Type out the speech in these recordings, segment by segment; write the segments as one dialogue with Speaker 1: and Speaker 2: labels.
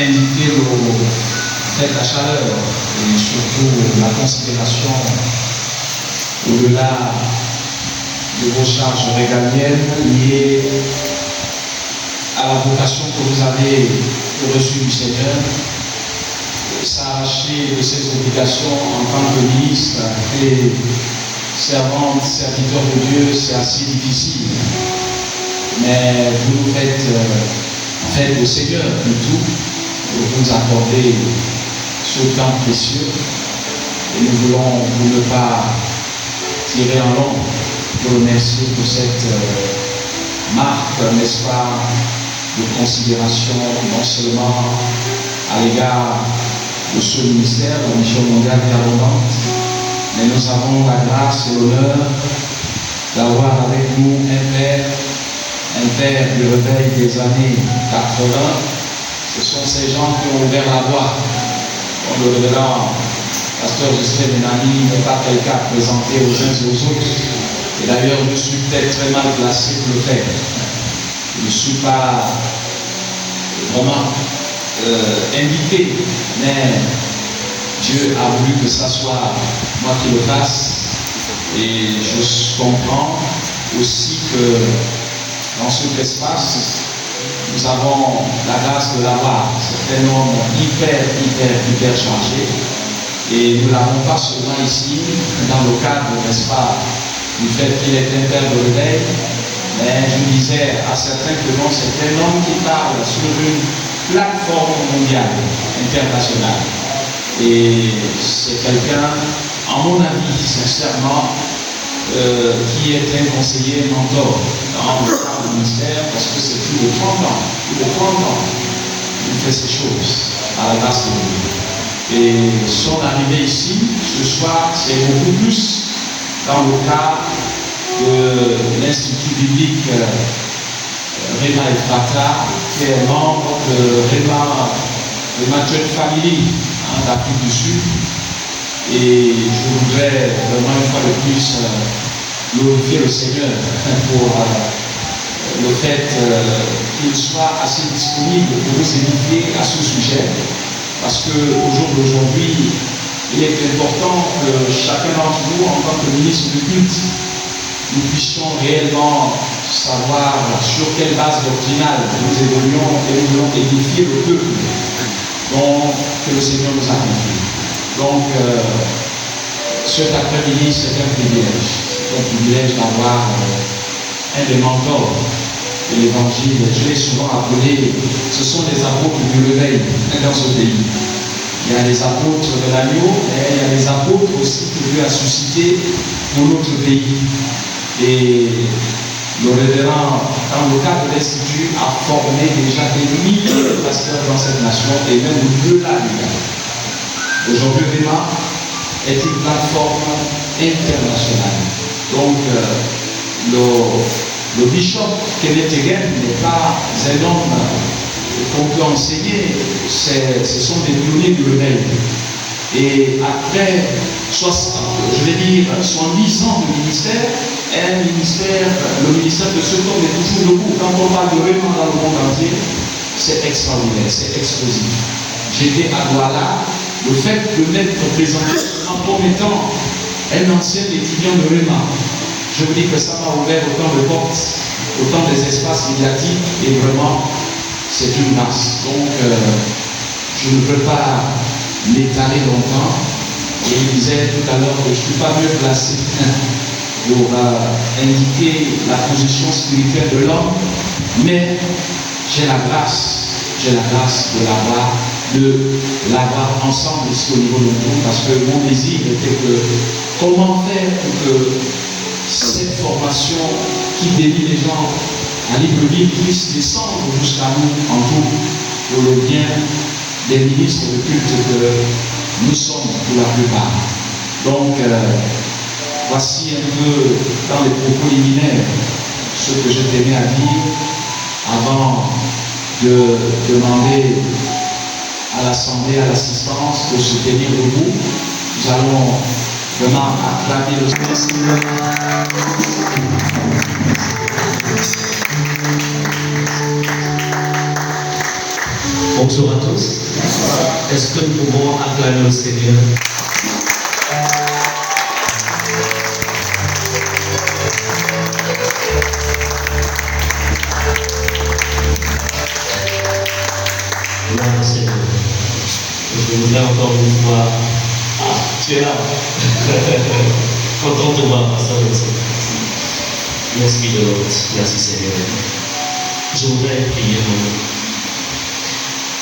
Speaker 1: indiquer la chaleur et surtout la considération au-delà de vos charges régaliennes liées à la vocation que vous avez reçue du Seigneur. S'arracher de ses obligations en tant que ministre et servante, serviteur de Dieu, c'est assez difficile. Mais vous nous faites en fait le Seigneur de tout, pour vous accorder ce temps précieux. Et nous voulons vous ne pas tirer en long, vous remercier pour cette marque, n'est-ce pas, de considération, non seulement à l'égard de ce ministère, la mission mondiale permanente, mais nous avons la grâce et l'honneur d'avoir avec nous un père du réveil des années 80. Ce sont ces gens qui ont ouvert la voie. Comme le révérend pasteur Gisèle Benami n'est pas quelqu'un à présenter aux uns et aux autres. Et d'ailleurs, je suis peut-être très mal placé pour le faire. Je ne suis pas vraiment invité, mais Dieu a voulu que ça soit moi qui le fasse. Et je comprends aussi que dans cet espace, nous avons la grâce de l'avoir. C'est un homme hyper chargé. Et nous ne l'avons pas seulement ici, dans le cadre, n'est-ce pas, du fait qu'il est un père de réveil, mais je disais à certains que non, c'est un homme qui parle sur une plateforme mondiale, internationale. Et c'est quelqu'un, à mon avis, sincèrement, qui est un conseiller mentor dans le ministère, parce que c'est plus de 30 ans, qu'il fait ces choses à la grâce de Dieu. Et son arrivée ici, ce soir, c'est beaucoup plus dans le cadre de l'Institut biblique Réma Ephrata, qui est membre de Réma, de ma church family d'Afrique du Sud. Et je voudrais vraiment une fois de plus glorifier le Seigneur pour le fait qu'il soit assez disponible pour nous édifier à ce sujet. Parce qu'au jour d'aujourd'hui, il est important que chacun d'entre nous, en tant que ministre du culte, nous puissions réellement savoir sur quelle base doctrinale nous évoluons et nous voulons édifier le peuple que le Seigneur nous a confié. Donc, cet après-midi, c'est un privilège. C'est un privilège d'avoir un des mentors de l'Évangile. Je l'ai souvent appelé, ce sont des apôtres du réveil dans ce pays. Il y a les apôtres de l'agneau, mais il y a les apôtres aussi que Dieu a suscités pour notre pays. Et le révérend, dans le cadre de l'Institut, a formé déjà des milliers de pasteurs dans cette nation et même au-delà du monde. Aujourd'hui, Réma est une plateforme internationale. Donc, le bishop Kenneth Hagin n'est pas un homme qu'on peut enseigner, ce sont des pionniers du réveil. Et après 70 ans de ministère, le ministère de ce homme est toujours debout. Quand on parle de Réma dans le monde entier, c'est extraordinaire, c'est explosif. J'étais à Douala, le fait de m'être présenté comme étant un ancien étudiant de Réma, je vous dis que ça m'a ouvert autant de portes, autant des espaces médiatiques, et vraiment, c'est une masse. Donc, je ne peux pas m'étaler longtemps. Et il disait tout à l'heure que je ne suis pas mieux placé pour indiquer la position spirituelle de l'homme, mais j'ai la grâce de l'avoir ensemble ici au niveau de nous, parce que mon désir était que comment faire pour que cette formation qui délie les gens à l'Église puisse descendre jusqu'à nous en tout, pour le bien des ministres de culte que nous sommes pour la plupart. Donc, voici un peu dans les propos liminaires ce que je tenais à dire avant de demander à l'Assemblée, à l'assistance de se tenir debout. Nous allons vraiment acclamer le Seigneur.
Speaker 2: Bonjour à tous. Est-ce que nous pouvons acclamer le Seigneur? Gloire au Seigneur. Je voudrais encore une fois. Ah, tu es là. Content de voir Pasteur Vincent. Merci de l'autre. Merci Seigneur. Je voudrais prier maintenant.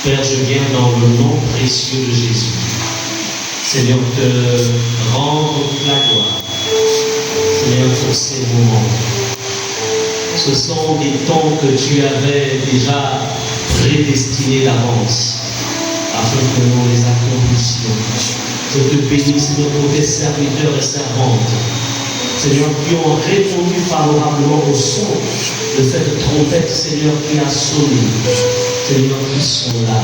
Speaker 2: Père, je viens dans le nom précieux de Jésus. Seigneur, te rendre la gloire. Seigneur, pour ces moments. Ce sont des temps que tu avais déjà prédestinés d'avance, afin que nous les accomplissions. Je te bénis, Seigneur, pour tes serviteurs et servantes. Seigneur, qui ont répondu favorablement au son de cette trompette, Seigneur, qui a sonné. Seigneur, qui sont là.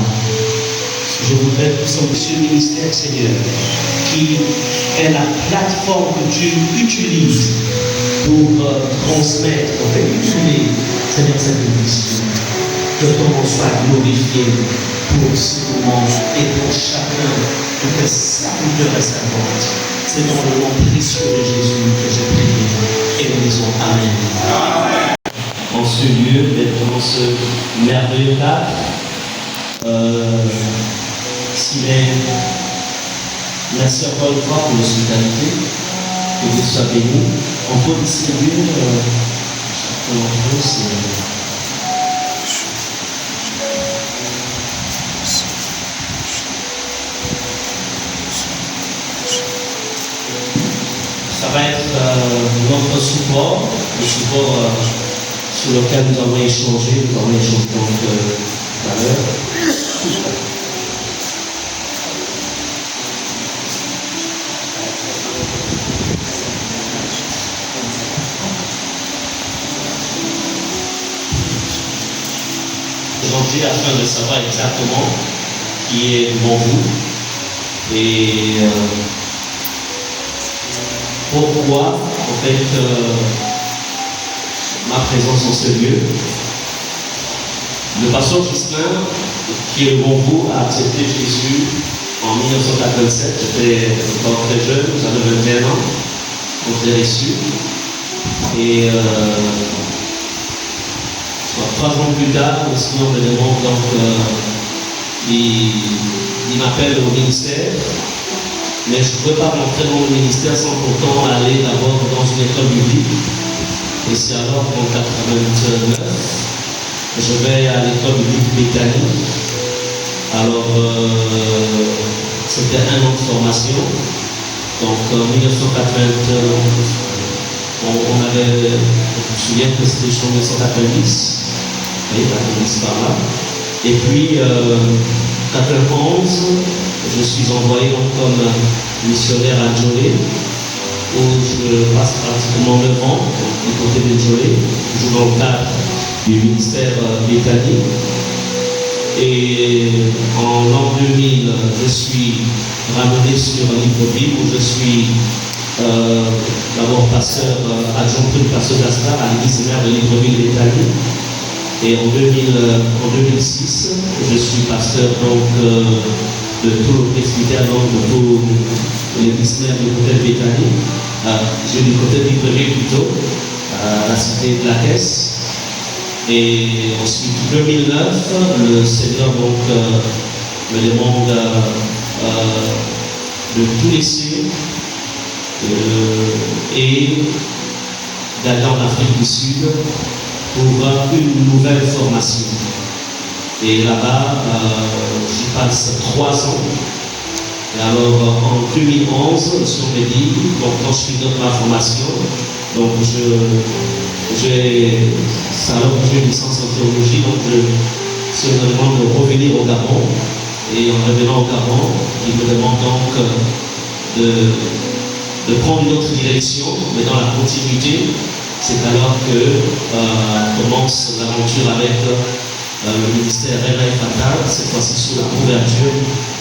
Speaker 2: Je voudrais que ce ministère, Seigneur, qui est la plateforme que tu utilises pour transmettre, pour véhiculer, Seigneur, cette mission. Que ton nom soit glorifié pour ce moment et pour chacun de tes serviteurs et servantes. C'est dans le nom précieux de Jésus que je prie et nous disons Amen. En ce lieu, dans ce merveilleux cadre, merci encore une fois pour l'hospitalité, que vous soyez bénis. On peut distribuer chacun d'entre eux, ça va être notre support, le support sur lequel nous avons échangé, donc tout à l'heure. Aujourd'hui, afin de savoir exactement qui est devant vous et pourquoi, en fait, ma présence en ce lieu. Le pasteur Justin, qui est devant vous, a accepté Jésus en 1987. J'étais encore très jeune, j'avais 21 ans, quand je l'ai reçu. Et 3 ans plus tard, le Seigneur me demande, donc, il m'appelle au ministère. Mais je ne pouvais pas rentrer dans le ministère sans pourtant aller d'abord dans une école biblique. Et c'est alors qu'en 89, je vais à l'école biblique Béthanie. Alors, c'était 1 an de formation. Donc, en 1989, on avait, je me souviens que c'était en 1990. Oui, 90 par là. Et puis, 91, je suis envoyé donc comme missionnaire à Djolé, où je passe pratiquement 9 ans, du côté de Djolé, toujours dans le cadre du ministère Béthanie. Et en l'an 2000, je suis ramené sur Libreville, où je suis d'abord pasteur adjoint du pasteur d'Astar à l'église mère de Libreville Béthanie. Et en 2006, je suis pasteur donc de tout le presbytère, donc de tout l'église mère du côté de Béthanie. J'ai du côté de Libreville plutôt, à la cité de la Caisse. Et ensuite, 2009, le Seigneur donc me demande de tout laisser et d'aller en Afrique du Sud pour une nouvelle formation. Et là-bas, j'y passe 3 ans. Et alors, en 2011, le Seigneur me dit, donc quand je finis ma formation, donc c'est alors que j'ai une licence en théologie, donc je me demande de revenir au Gabon. Et en revenant au Gabon, il me demande donc de prendre une autre direction, mais dans la continuité. C'est alors que commence l'aventure avec le ministère Réma et Fatal, cette fois-ci sous la couverture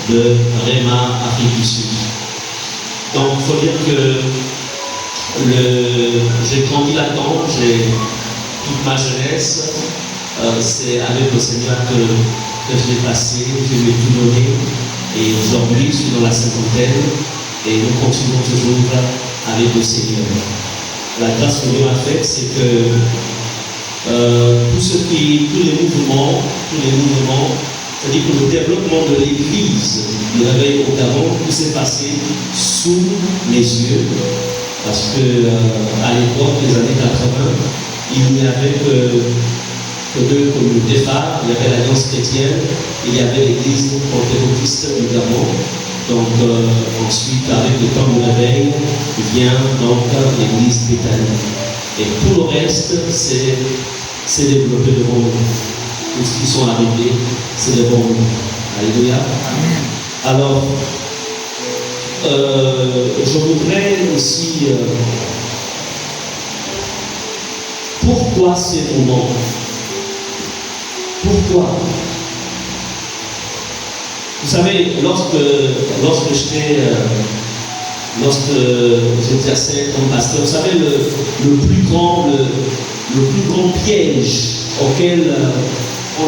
Speaker 2: de Réma Afrique du Sud. Donc il faut dire que j'ai grandi là-dedans, j'ai toute ma jeunesse c'est avec le Seigneur que je l'ai passé, je lui ai tout donné. Et aujourd'hui, je suis dans la cinquantaine et nous continuons toujours avec le Seigneur. La grâce que Dieu m'a faite, c'est que tous les mouvements, c'est-à-dire que le développement de l'Église, le réveil au Gabon, tout s'est passé sous mes yeux. Parce que à l'époque, les années 80, il n'y avait que deux communautés phares. Il y avait l'Alliance chrétienne, il y avait l'Église pentecôtiste du Gabon. Donc ensuite, avec le temps de réveil, vient donc l'Église Béthanie. Et tout le reste, c'est développé devant nous. Tous ceux qui sont arrivés, c'est devant nous. Alléluia. Alors, je voudrais aussi, pourquoi ces moments? Pourquoi? Vous savez, lorsque j'exerçais comme pasteur, vous savez, le plus grand piège auquel on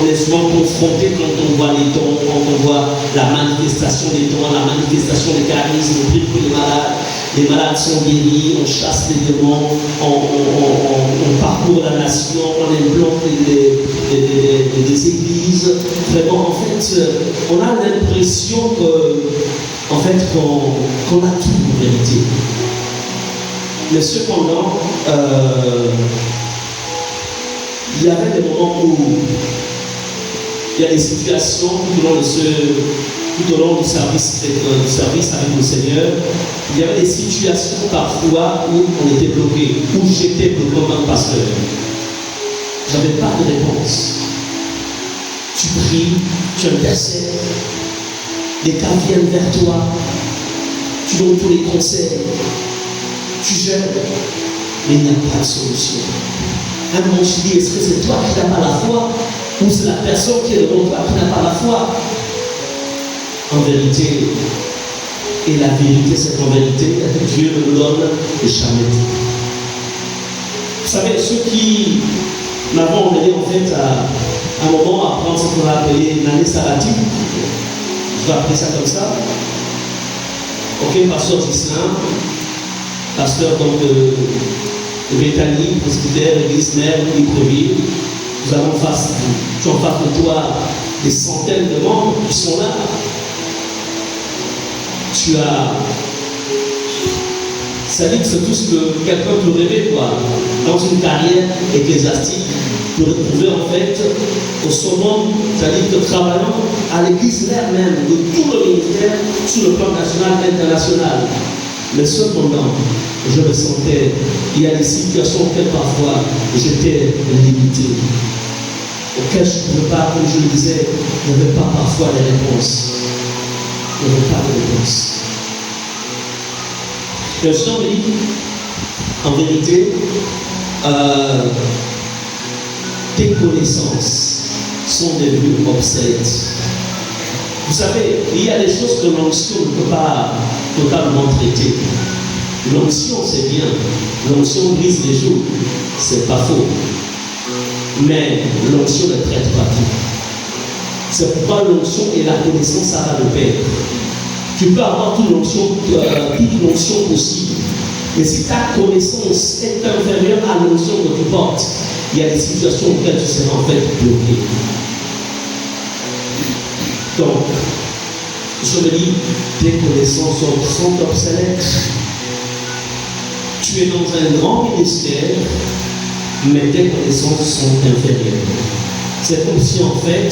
Speaker 2: est souvent confronté quand on voit les dons, quand on voit la manifestation des dons, la manifestation des charismes, on prie pour les malades sont guéris, on chasse les démons, on parcourt la nation, on implante des églises. Vraiment, en fait, on a l'impression qu'on a tout en vérité. Mais cependant, il y avait des moments où il y a des situations tout au long du service avec le Seigneur, il y avait des situations parfois où on était bloqué, où j'étais bloqué comme pasteur. Je n'avais pas de réponse. Tu pries, tu intercèdes, les cas viennent vers toi, tu donnes tous les conseils, tu gères, mais il n'y a pas de solution. À un moment, tu dis, est-ce que c'est toi qui n'as pas la foi ou c'est la personne qui est devant toi qui n'a pas la foi? En vérité, et la vérité, c'est qu'en vérité, Dieu nous donne jamais tout. Vous savez, ceux qui m'avons emmené en fait à un moment à prendre ce qu'on a appelé une année sabbatique, je vais appeler ça comme ça. Ok, pasteur d'Islam, pasteur donc de Béthanie, presbytère, église mère, Libreville. Nous avons tu en face de toi des centaines de membres qui sont là. Tu as. Ça dit que c'est tout ce que quelqu'un peut rêver, quoi. Dans une carrière ecclésiastique, pour retrouver en fait au summum, c'est-à-dire que travaillant à l'église mère même de tout le ministère sur le plan national et international. Mais cependant, je me sentais, il y a des situations auxquelles parfois j'étais limité, auxquelles je ne pouvais pas, comme je le disais, je n'avais pas parfois les réponses. Je n'avais pas de réponse. Et le Seigneur me dit, en vérité, tes connaissances sont devenues obsolètes. Vous savez, il y a des choses que l'onction ne peut pas totalement traiter. L'onction, c'est bien. L'onction brise les jours. C'est pas faux. Mais l'onction ne traite pas tout. C'est pourquoi l'onction et la connaissance, ça va de pair. Tu peux avoir toute l'onction possible. Mais si ta connaissance est inférieure à l'onction que tu portes, il y a des situations auxquelles tu seras en fait bloqué. Donc, je me dis, tes connaissances sont obsolètes. Tu es dans un grand ministère, mais tes connaissances sont inférieures. C'est comme si en fait,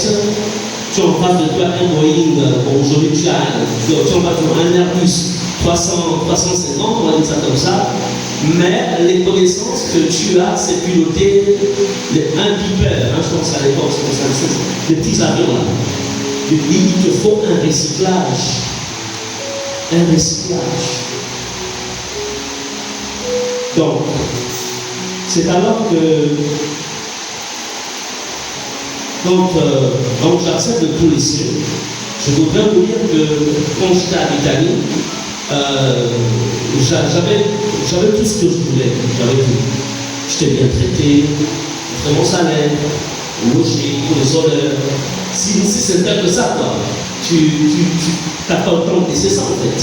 Speaker 2: tu en face de toi un Boeing, aujourd'hui tu en face de un Airbus 350, on va dire ça comme ça, mais les connaissances que tu as, c'est piloter un Piper, je pense à l'époque, les petits avions là. Il te faut un recyclage. Un recyclage. Donc, c'est alors que donc j'accepte de tout laisser. Je voudrais vous dire que quand j'étais à l'Italie, j'avais tout ce que je voulais. J'avais tout. J'étais bien traité,
Speaker 3: c'est mon salaire, loger, pour les honneurs. Si c'est tel que ça, quoi, tu n'as pas le temps de laisser ça en fait.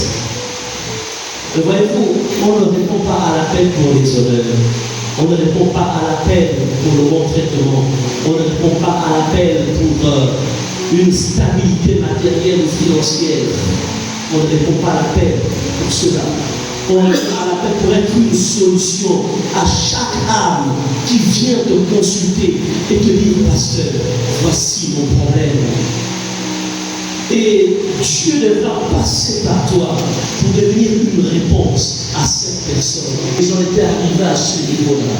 Speaker 3: Mais voyez-vous, on ne répond pas à l'appel pour les honneurs. On ne répond pas à l'appel pour le bon traitement. On ne répond pas à l'appel pour une stabilité matérielle ou financière. On ne répond pas à l'appel pour cela. On répond à l'appel pour être une solution à chaque âme qui vient te consulter et te dire, pasteur, voici mon problème. Et Dieu devra passer par toi pour devenir une réponse à cette personne. Et j'en étais arrivé à ce niveau-là.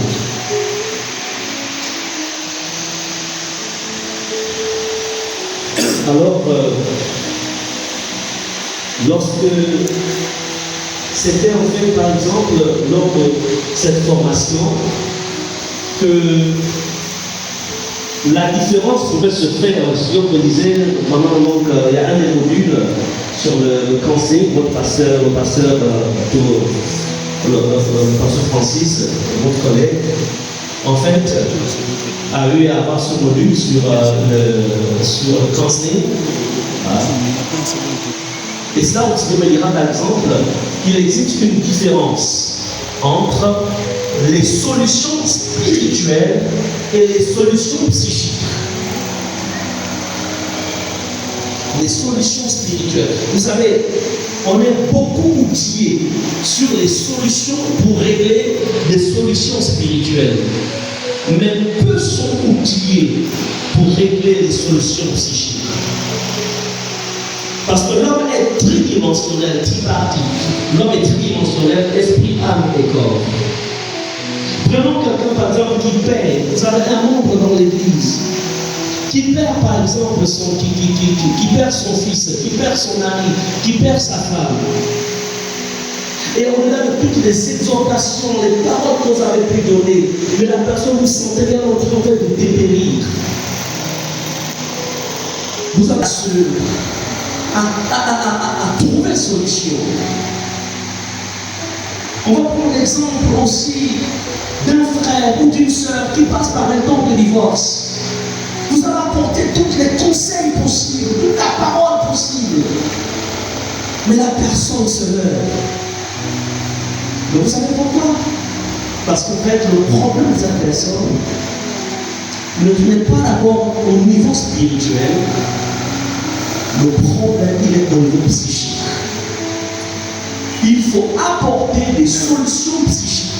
Speaker 3: Alors, lorsque c'était en fait, par exemple, lors de cette formation, que la différence pouvait se faire, si on me disait, pendant donc, il y a un des modules sur le counseling, votre pasteur, le pasteur Francis, votre collègue, en fait, a eu à avoir ce module sur le counseling. Et ça, on me dira par exemple qu'il existe une différence entre les solutions spirituelles et les solutions psychiques. Les solutions spirituelles. Vous savez, on est beaucoup outillés sur les solutions pour régler des solutions spirituelles. Mais peu sont outillés pour régler les solutions psychiques. Parce que l'homme est tridimensionnel, tripartite. L'homme est tridimensionnel, esprit, âme et corps. Prenons quelqu'un par exemple qui perd, vous avez un membre dans l'église, qui perd par exemple qui perd son fils, qui perd son mari, qui perd sa femme. Et au-delà de toutes les exhortations, les paroles que vous avez pu donner, mais la personne vous sentez bien en train de dépérir. Vous avez à trouver solution. On va prendre l'exemple aussi d'un frère ou d'une sœur qui passe par un temps de divorce. Vous allez apporter tous les conseils possibles, toute la parole possible. Mais la personne se meurt. Mais vous savez pourquoi? Parce qu'en fait, le problème de cette personne n'est pas d'abord au niveau spirituel. Le problème, il est au niveau psychique. Il faut apporter des solutions psychiques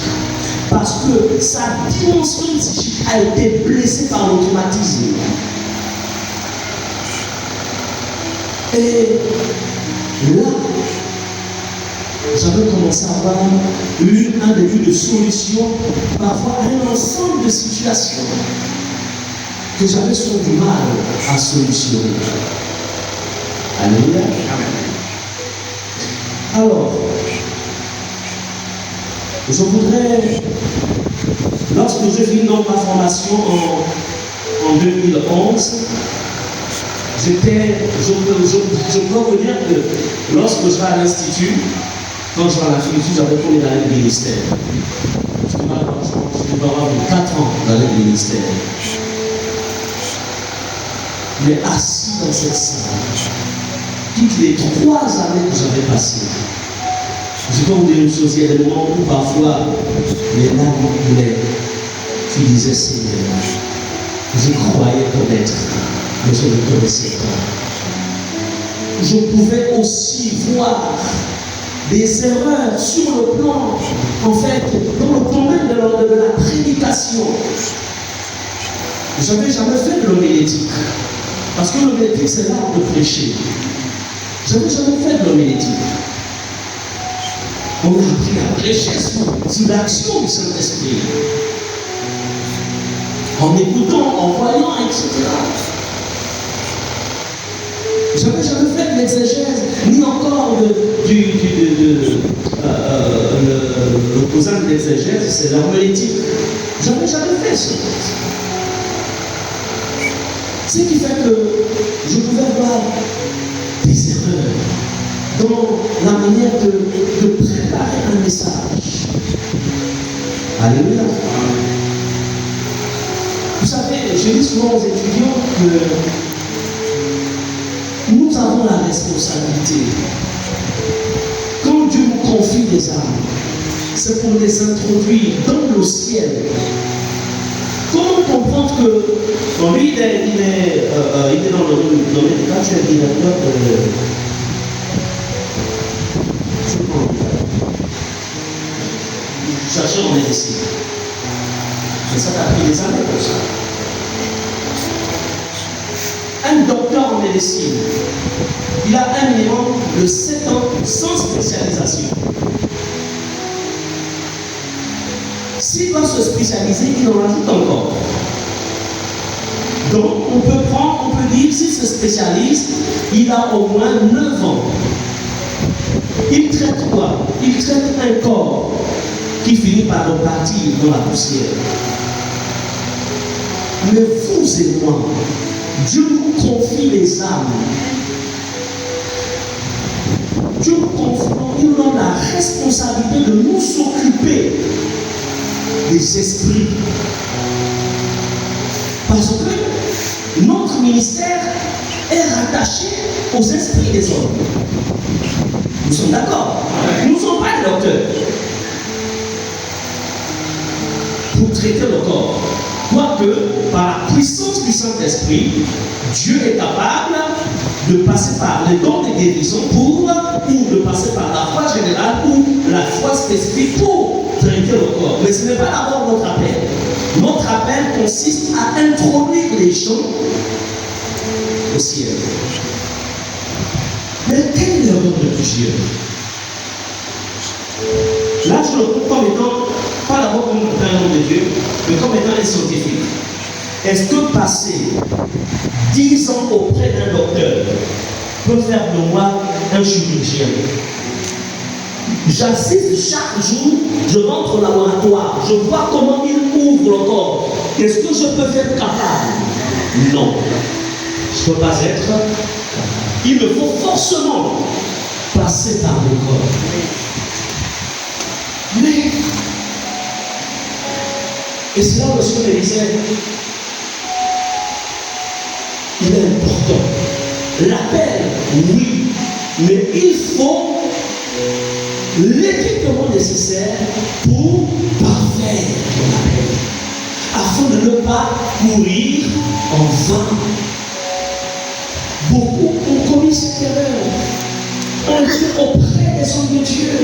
Speaker 3: parce que sa dimension psychique a été blessée par l'automatisme. Et là, j'avais commencé à avoir un début de solution parfois à un ensemble de situations que j'avais sur du mal à solutionner. Alléluia. Alors, je voudrais, lorsque j'ai fini donc ma formation en 2011, je peux vous dire que lorsque je vais à l'Institut, quand je vais à l'Institut, j'avais premier dans le ministère. Je vais avoir 4 ans dans le ministère. Mais assis dans cette salle, toutes les 3 années que j'avais passées, je peux vous dire une chose, il y a des moments où parfois les larmes coulaient. Tu disais, Seigneur, je croyais connaître, mais je ne connaissais pas. Je pouvais aussi voir des erreurs sur le plan, en fait, dans le domaine de la prédication. Je n'avais jamais fait de l'homilétique. Parce que l'homilétique, c'est l'art de prêcher. Je n'avais jamais fait de l'homilétique. On a appris à prêcher sous l'action du Saint-Esprit. En écoutant, en voyant, etc. Je n'avais jamais fait de l'exégèse, ni encore l'opposant de l'exégèse, c'est l'homilétique. Je n'avais jamais fait ça. Ce qui fait que je pouvais voir des erreurs dans la manière de préparer un message. Alléluia. savez, je dis souvent aux étudiants que nous avons la responsabilité. Quand Dieu nous confie des âmes, c'est pour les introduire dans le ciel. Comment comprendre que bon, lui, il est dans le domaine, quand tu es directeur de... chercheur en médecine. Mais ça t'a pris des années pour ça. Un docteur en médecine, il a un minimum de 7 ans sans spécialisation. S'il va se spécialiser, il en rajoute encore. Donc, on peut dire, s'il se spécialise, il a au moins 9 ans. Il traite quoi? Il traite un corps qui finit par repartir dans la poussière. Mais vous et moi, Dieu nous confie les âmes. Dieu nous confie, il nous donne la responsabilité de nous occuper des esprits. Parce que notre ministère est rattaché aux esprits des hommes. Nous sommes d'accord? Nous ne sommes pas des docteurs. Pour traiter le corps. Quoique, par la puissance du Saint-Esprit, Dieu est capable de passer par les dons de guérison ou de passer par la foi générale ou la foi spécifique pour traiter le corps. Mais ce n'est pas d'abord notre appel. Notre appel consiste à introduire les gens au ciel. Mais quelle est l'erreur de plusieurs? Là, je le trouve comme étant, pas d'abord comme un homme de Dieu, mais comme étant un scientifique. Est-ce que passer 10 ans auprès d'un docteur peut faire de moi un chirurgien? J'assiste chaque jour, je rentre au laboratoire, je vois comment il ouvre le corps. Est-ce que je peux être capable? Non. Je ne peux pas être capable. Il me faut forcément passer par le corps. Mais, et c'est là où le Seigneur me disait, il est important. L'appel, oui, mais il faut l'équipement nécessaire pour parfaire ton appel, afin de ne pas mourir en vain. Beaucoup ont commis cette erreur. On était auprès des hommes de Dieu.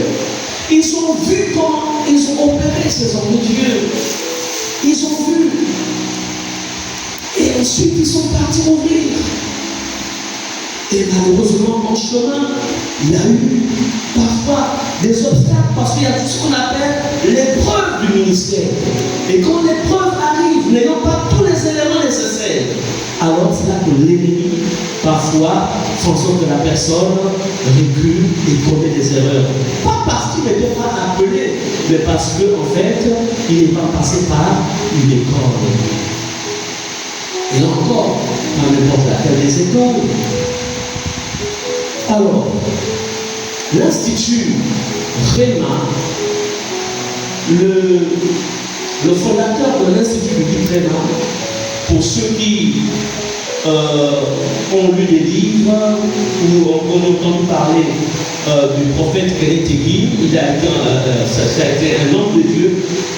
Speaker 3: Ils ont vu comment ils ont opéré ces hommes de Dieu. Ils ont vu. Et ensuite, ils sont partis mourir. Et malheureusement, en chemin, il y a eu parfois des obstacles parce qu'il y a tout ce qu'on appelle l'épreuve du ministère. Et quand l'épreuve arrive, n'ayant pas tous les éléments nécessaires, alors c'est là que l'ennemi, parfois, fait en sorte que la personne recule et commet des erreurs. Pas parce qu'il n'était pas appelé, mais parce qu'en fait, il n'est pas passé par une école. Et encore, dans n'importe laquelle des écoles. Alors, l'Institut Réma, le fondateur de l'Institut biblique Réma, pour ceux qui ont lu des livres ou ont entendu parler du prophète Kenneth Hagin, ça a été un homme de Dieu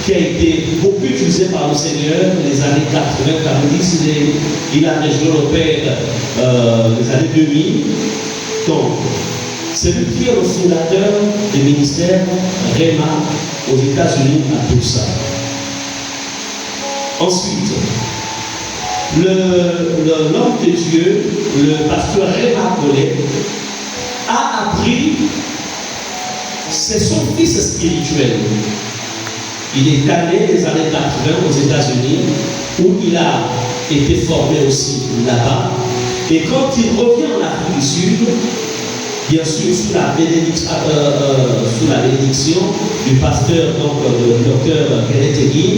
Speaker 3: qui a été beaucoup utilisé par le Seigneur dans les années 80-90. Il a rejoint le Père les années 2000. Donc, c'est lui qui est le fondateur du ministère Réma aux États-Unis à Tulsa. Ensuite, l'homme de Dieu, le pasteur Réma Collet, a appris, c'est son fils spirituel. Il est allé les années 80 aux États-Unis où il a été formé aussi là-bas. Et quand il revient en Afrique du Sud, bien sûr sous la bénédiction du pasteur, donc le docteur Kenneth Hagin,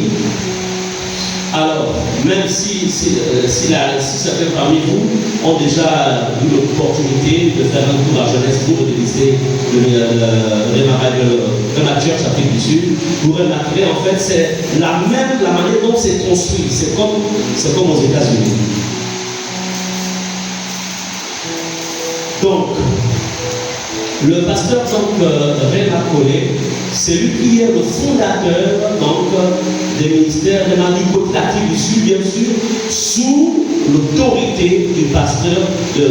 Speaker 3: Alors, même si certains parmi vous ont déjà eu l'opportunité de faire un tour à Johannesburg, de visiter le Rema Church Afrique du Sud, vous remarquerez en fait c'est la manière dont c'est construit. C'est comme aux États-Unis. Donc, le pasteur Rema Collet, c'est lui qui est le fondateur des ministères de l'Afrique du Sud, bien sûr, sous l'autorité du pasteur du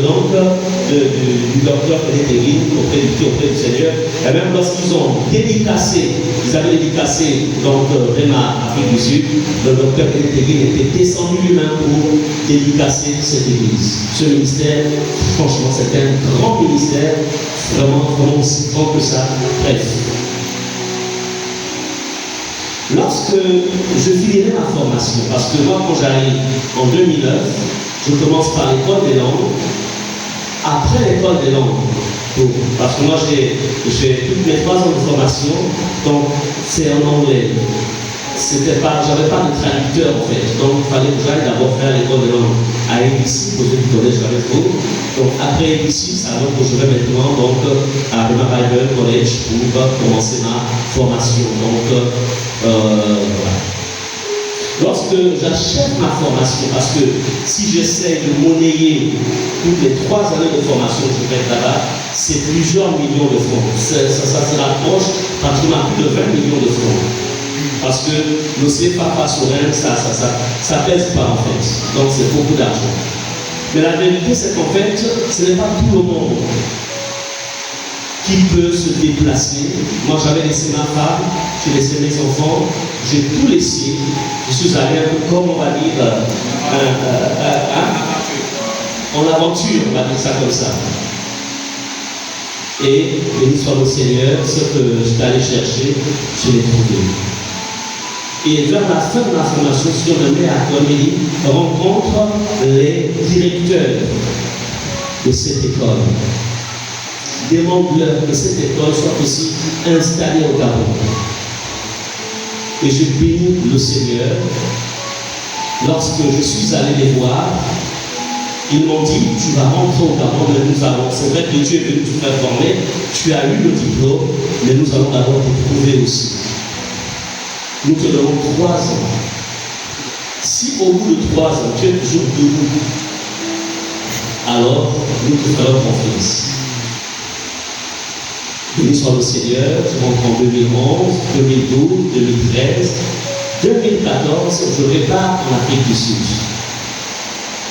Speaker 3: docteur Pénétéguine auprès du Seigneur. Et même lorsqu'ils avaient dédicacé Rema Afrique du Sud, le docteur Pénétéguine était descendu lui-même pour dédicacer cette église. Ce ministère, franchement, c'est un grand ministère, vraiment aussi grand que ça. Bref. Lorsque je finirai ma formation, parce que moi, quand j'arrive en 2009, je commence par l'école des langues. Après l'école des langues, parce que moi, j'ai toutes mes 3 ans de formation, donc c'est en anglais. J'avais pas de traducteur en fait, donc il fallait que j'aille d'abord faire l'école de langue à ABC, pour ceux qui connaissent jamais trop. Donc après ABC, c'est alors que je vais maintenant à Rema Bible College pour commencer ma formation. Donc voilà. Lorsque j'achève ma formation, parce que si j'essaie de monnayer toutes les 3 années de formation que je fais là-bas, c'est plusieurs millions de francs. Ça se rapproche pratiquement plus de 20 millions de francs. Parce que le CFA face au REM, ça pèse pas en fait. Donc c'est beaucoup d'argent. Mais la vérité, c'est qu'en fait, ce n'est pas tout le monde qui peut se déplacer. Moi, j'avais laissé ma femme, j'ai laissé mes enfants, j'ai tout laissé. Je suis allé un peu comme on va dire en aventure, on va dire ça comme ça. Et béni soit le Seigneur, ce que j'étais allé chercher, je l'ai trouvé. Et vers la fin de la formation, si on me met à Comédie, rencontre les directeurs de cette école. Demande-leur que cette école soit aussi installée au Gabon. Et je bénis le Seigneur. Lorsque je suis allé les voir, ils m'ont dit, tu vas rentrer au Gabon, mais nous allons, c'est vrai que Dieu est venu te faire former, tu as eu le diplôme, mais nous allons d'abord te prouver aussi. Nous te donnons 3 ans. Si au bout de 3 ans, tu es toujours debout, alors nous te ferons confiance. Béni soit le Seigneur, je rentre en 2011, 2012, 2013, 2014, je repars en Afrique du Sud.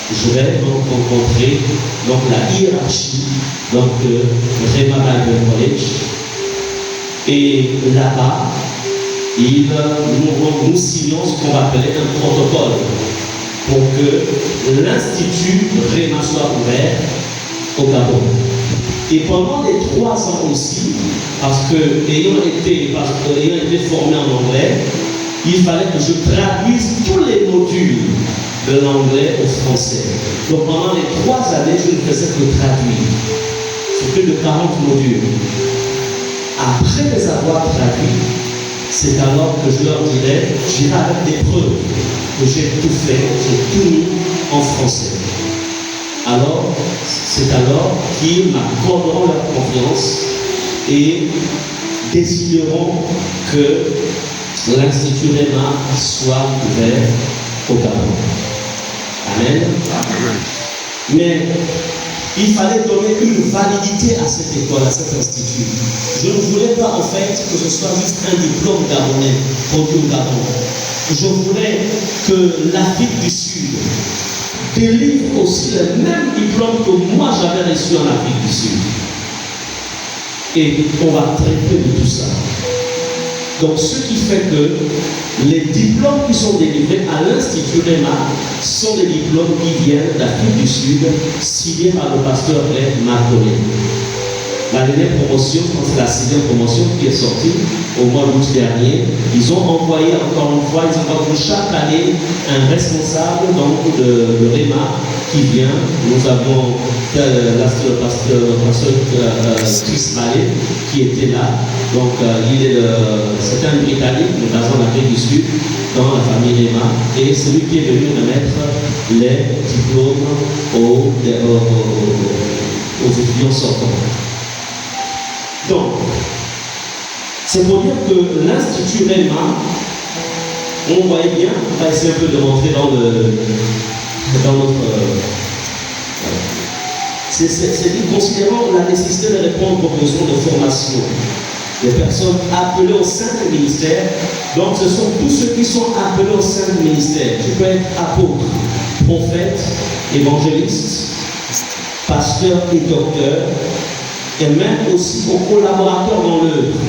Speaker 3: Je vais donc rencontrer la hiérarchie de Rema Bible College. Et là-bas, nous signons ce qu'on va appeler un protocole pour que l'Institut Rema soit ouvert au Gabon. Et pendant les 3 ans aussi, parce que ayant été formé en anglais, il fallait que je traduise tous les modules de l'anglais au français. Donc pendant les 3 années, je ne faisais que traduire. C'est plus de 40 modules. Après les avoir traduits, c'est alors que je leur dirais, j'irai avec des preuves que j'ai tout fait, j'ai tout mis en français. Alors, c'est alors qu'ils m'accorderont leur confiance et décideront que l'Institut Rema soit ouvert au Gabon. Amen. Mais il fallait donner une validité à cette école, à cet institut. Je ne voulais pas en fait que ce soit juste un diplôme gabonais produit au Gabon. Je voulais que l'Afrique du Sud délivre aussi le même diplôme que moi j'avais reçu en Afrique du Sud. Et on va traiter de tout ça. Donc ce qui fait que les diplômes qui sont délivrés à l'Institut Rema sont des diplômes qui viennent d'Afrique du Sud, signés par le pasteur Marc Collet. La dernière promotion, c'est la 6e promotion qui est sortie au mois d'août dernier. Ils ont envoyé encore une fois, ils envoient chaque année un responsable de Rema qui vient. Nous avons le pasteur Chris Mallet qui était là. Donc, c'est un Britannique, mais basé en Afrique du Sud, dans la famille Rema, et c'est lui qui est venu remettre les diplômes aux étudiants sortants. Donc, c'est pour dire que l'Institut Rema, on voyait bien, on va essayer un peu de rentrer dans notre. C'est considérant la nécessité de répondre aux besoins de formation des personnes appelées au sein du ministère. Donc, ce sont tous ceux qui sont appelés au sein du ministère. Tu peux être apôtre, prophète, évangéliste, pasteur et docteur, et même aussi aux collaborateurs dans l'œuvre,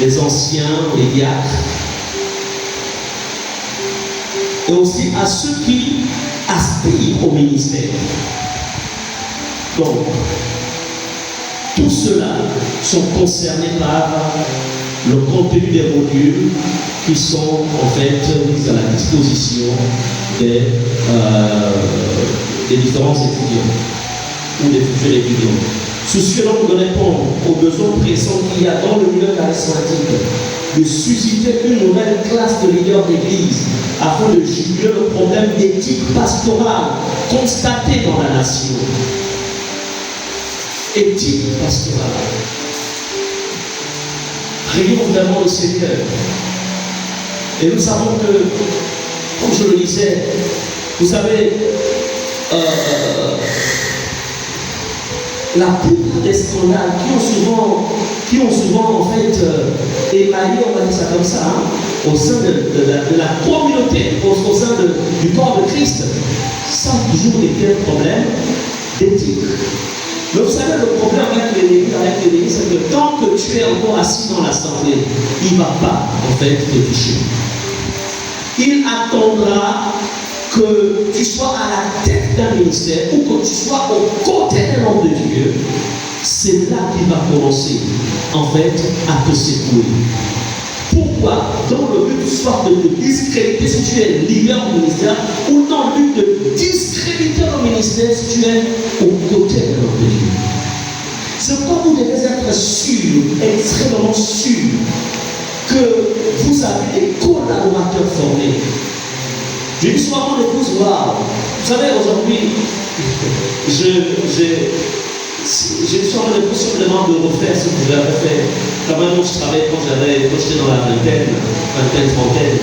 Speaker 3: les anciens, les diacres, et aussi à ceux qui aspirent au ministère. Donc, tous ceux-là sont concernés par le contenu des modules qui sont en fait mis à la disposition des différents étudiants ou des futurs étudiants. Soucieux donc de répondre aux besoins pressants qu'il y a dans le milieu charismatique, de susciter une nouvelle classe de leaders d'église afin de juguler le problème d'éthique pastorale constaté dans la nation. Éthique pastorale. Prions vraiment le Seigneur. Et nous savons que, comme je le disais, vous savez, la plupart des scandales qui ont souvent en fait émaillé, on va dire ça comme ça, au sein de la communauté, au sein du corps de Christ, ça a toujours été un problème d'éthique. Mais vous savez, le problème avec l'ennemi, c'est que tant que tu es encore assis dans l'assemblée, il ne va pas en fait te toucher. Il attendra que tu sois à la tête d'un ministère ou que tu sois aux côtés d'un homme de Dieu. C'est là qu'il va commencer en fait à te secouer. Pourquoi? Dans le but soit de te discréditer si tu es leader du ministère, ou dans le but de discréditer le ministère si tu es aux côtés de l'homme de Dieu. C'est pourquoi vous devez être sûr, extrêmement sûr, que vous avez des collaborateurs formés. Je dis souvent à mon épouse, waouh, vous savez, aujourd'hui, j'ai souvent mon épouse me demande de refaire ce que j'avais fait. Quand même, je travaillais quand j'étais dans la vingtaine, trentaine,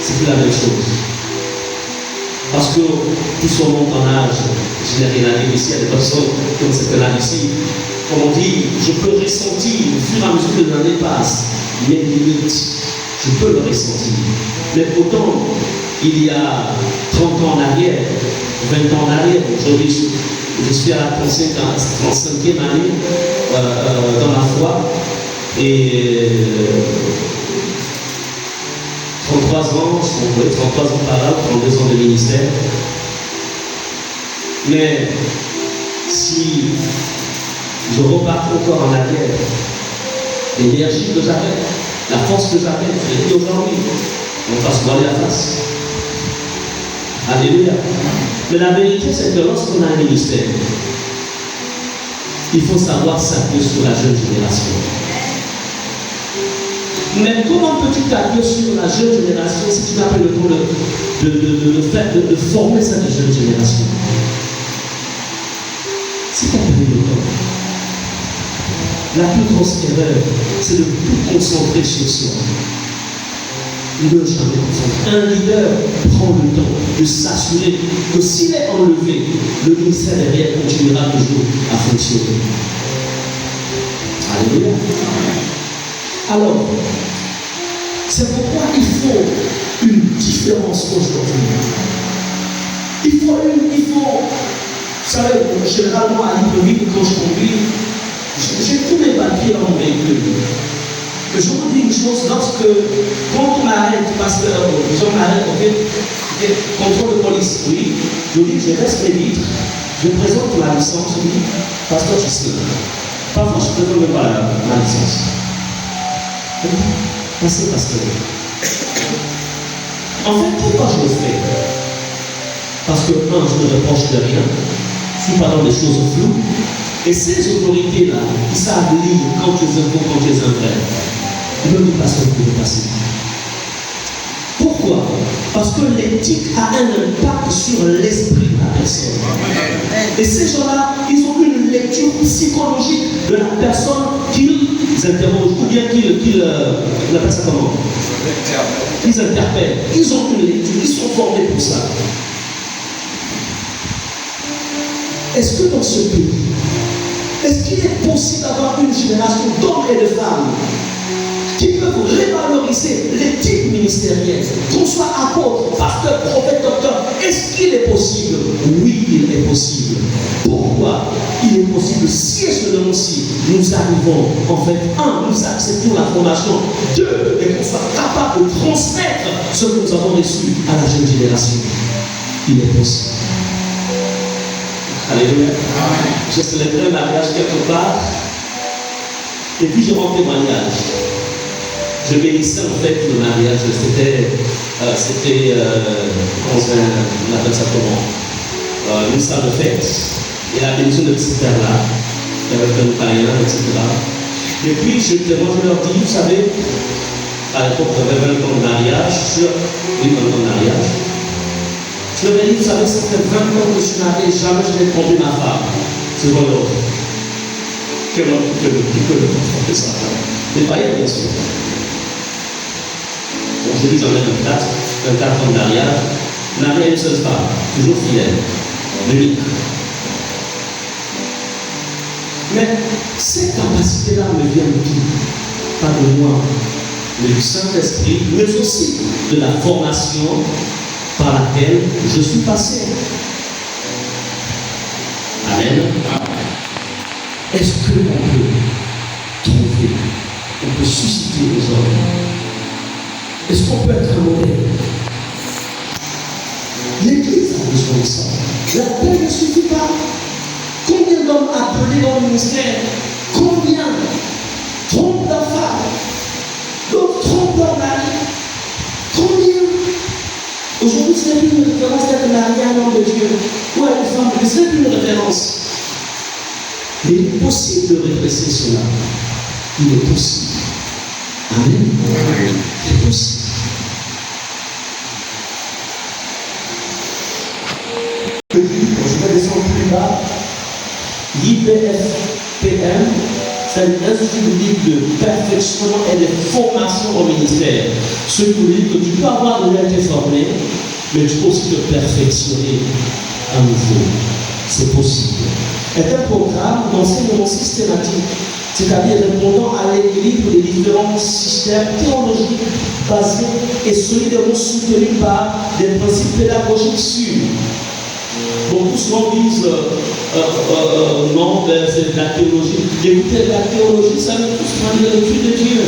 Speaker 3: c'est plus la même chose. Parce que tout son monde en âge, je n'ai rien à dire ici à des personnes comme c'était là ici. Comme on dit, je peux ressentir au fur et à mesure que les années passent mes limites. Je peux le ressentir. Mais pourtant, il y a 30 ans en arrière, 20 ans en arrière, aujourd'hui, je suis à la 35e année dans la foi. Et 33 ans, 33 ans par là, 32 ans de ministère. Mais si je repars encore en arrière, l'énergie que j'avais, la force que j'avais, je l'ai dit aujourd'hui, on va se voiler la face. Alléluia. Mais la vérité, c'est que lorsqu'on a un ministère, il faut savoir s'appuyer sur la jeune génération. Mais comment peux-tu t'appuyer sur la jeune génération si tu n'as pas le temps de former cette jeune génération? Si tu n'as pas le temps, la plus grosse erreur, c'est de tout concentrer sur soi. Ne jamais concentrer. Un leader prend le temps de s'assurer que s'il est enlevé, le ministère derrière continuera toujours à fonctionner. Alléluia. Alors, c'est pourquoi il faut une différence aujourd'hui. Vous savez, généralement à Libreville, quand je conduis, j'ai tous mes papiers dans mon véhicule. Je vous dis une chose, quand on m'arrête, parce que on m'arrête, ok, contrôle de police, oui, je dis, je laisse mes vitres, je présente ma licence, oui, pasteur, je sais. Parfois, je ne présente même pas ma licence. Passez, pasteur. En fait, pourquoi je le fais? Parce que, un, je ne reproche de rien. Je suis pas dans des choses floues. Et ces autorités-là, qui savent lire quand tu es un bon, quand tu es un vrai, ils ne peuvent pas se passer. Pourquoi? Parce que l'éthique a un impact sur l'esprit de la personne. Et ces gens-là, ils ont une lecture psychologique de la personne qu'ils interrogent, ou bien qu'ils appellent ça comment? Ils interpellent. Ils ont une lecture, ils sont formés pour ça. Est-ce que dans ce pays, est-ce qu'il est possible d'avoir une génération d'hommes et de femmes qui peuvent revaloriser l'éthique ministérielle, qu'on soit apôtre, pasteur, prophète, docteur? Est-ce qu'il est possible? Oui, il est possible. Pourquoi il est possible? Si et seulement si nous arrivons, en fait, un, nous acceptons la formation, deux, et qu'on soit capable de transmettre ce que nous avons reçu à la jeune génération. Il est possible. Alléluia. J'ai célébré un mariage quelque part, et puis je rends témoignage. Je bénissais en fait le mariage, c'était on appelle ça comment, une salle de fête, et la bénédiction de ce père-là, avec un païen, etc. Et puis moi je leur dis, vous savez, à l'époque j'avais 20 ans de mariage, je leur ai dit, vous savez, ça fait 20 ans que je suis marié, jamais je n'ai trompé ma femme. C'est bon, que le tromper sa femme. Les païens, bien sûr. Donc je dis, j'en ai 24 ans de mariage, marié à une seule femme, toujours fidèle, unique. Mais ces capacités-là me viennent d'où? Pas de moi, mais du Saint-Esprit, mais aussi de la formation par laquelle je suis passé. Amen. Est-ce qu'on peut trouver, on peut susciter les hommes? Est-ce qu'on peut être un modèle? L'Église a besoin de ça. La paix ne suffit pas. Combien d'hommes appelés dans le ministère? Combien trompent leur femme? D'autres trompent leur mari? Combien? Aujourd'hui, ce n'est plus une référence d'être marié à un homme de Dieu ou à une femme, ce n'est plus une référence. Mais il est possible de redresser cela. Il est possible. Amen. Il est possible. Je vais descendre plus bas. IPFPM, c'est l'Institut biblique de perfectionnement et de formation au ministère. Ce qui veut dire que tu peux avoir déjà été formé, mais tu peux aussi te perfectionner à nouveau. C'est possible. C'est un programme d'enseignement systématique, c'est-à-dire répondant à l'équilibre des différents systèmes théologiques basés et solidement soutenus par des principes pédagogiques sûrs. Beaucoup souvent disent non, c'est de la théologie. Écoutez, la théologie, ça veut tout prendre l'étude de Dieu.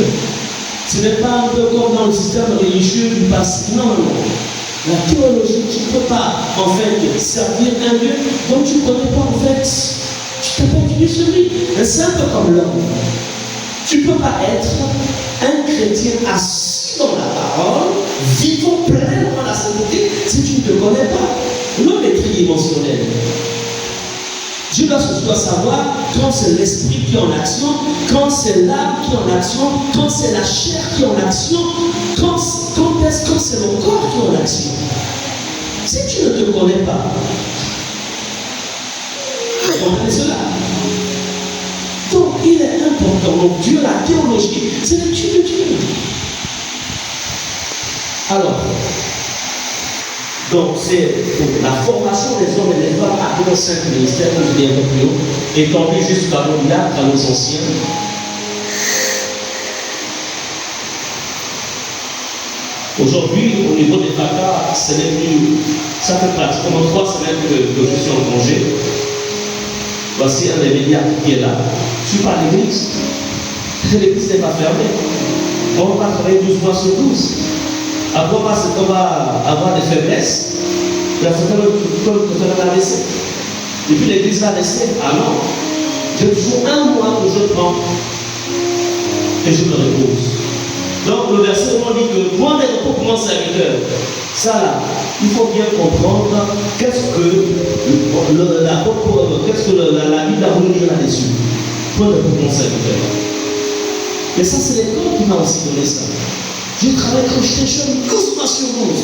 Speaker 3: Ce n'est pas un peu comme dans le système religieux du passé. Non, non. La théologie, tu ne peux pas en fait servir un Dieu dont tu ne connais pas en fait. Tu t'appelles sur lui. C'est un peu comme l'homme. Tu ne peux pas être un chrétien assis dans la parole, vivant pleinement la sainteté, si tu ne te connais pas. L'homme est tridimensionnel. Dieu doit savoir quand c'est l'esprit qui est en action, quand c'est l'âme qui est en action, quand c'est la chair qui est en action, quand est-ce que c'est le corps qui est en action. Si tu ne te connais pas, comprenez cela. Donc il est important. Donc Dieu, la théologie, c'est l'étude de Dieu. Alors, donc c'est la formation des hommes et des femmes à tous les 5 ministères, comme je dis un peu plus haut, étendue jusqu'à l'Orient, à nos anciens. Aujourd'hui, au niveau des vacas, ce n'est plus. Ça fait pratiquement 3 semaines que je suis en congé. Voici un des médias qui est là. Je suis pas à l'église. L'église n'est pas fermée. On va travailler 12 mois sur 12. Après, on va avoir des faiblesses. La certaine peut faire la laisser. Et puis l'église va laisser. Ah non. J'ai toujours un mois que je prends. Et je me repose. Donc le verset on dit que moi, les repos commencent à 8 heures. Ça là, il faut bien comprendre qu'est-ce que l'apôtre que la Bible a voulu dire là-dessus. Point de bon serviteur. Mais ça, c'est l'école qui m'a aussi donné ça. Je travaille quand j'étais jeune, 12 sur 12.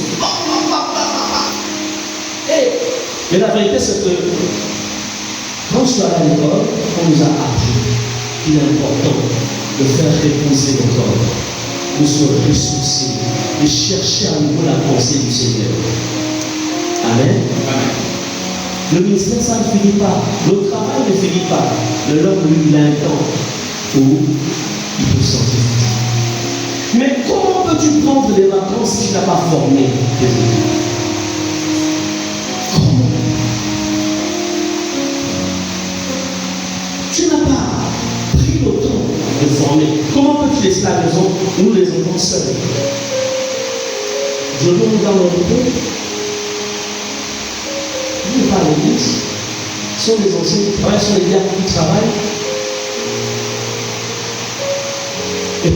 Speaker 3: Mais la vérité, c'est que quand je suis allé à l'école, on nous a appris qu'il est important de faire reposer le corps, de se ressourcer, de chercher à nouveau la pensée du Seigneur. Amen. Le ministère, ça ne finit pas. Le travail ne finit pas. Mais l'homme, lui, il a un temps où il peut sortir. Mais comment peux-tu prendre des vacances si tu n'as pas formé tes équipes? Comment? Tu n'as pas pris le temps de former. Comment peux-tu laisser la maison, nous les enfants seuls? Je veux nous dans notre pays. Nous pas à l'église. Ce sont les anciens qui travaillent, ce sont les gars qui travaillent. Et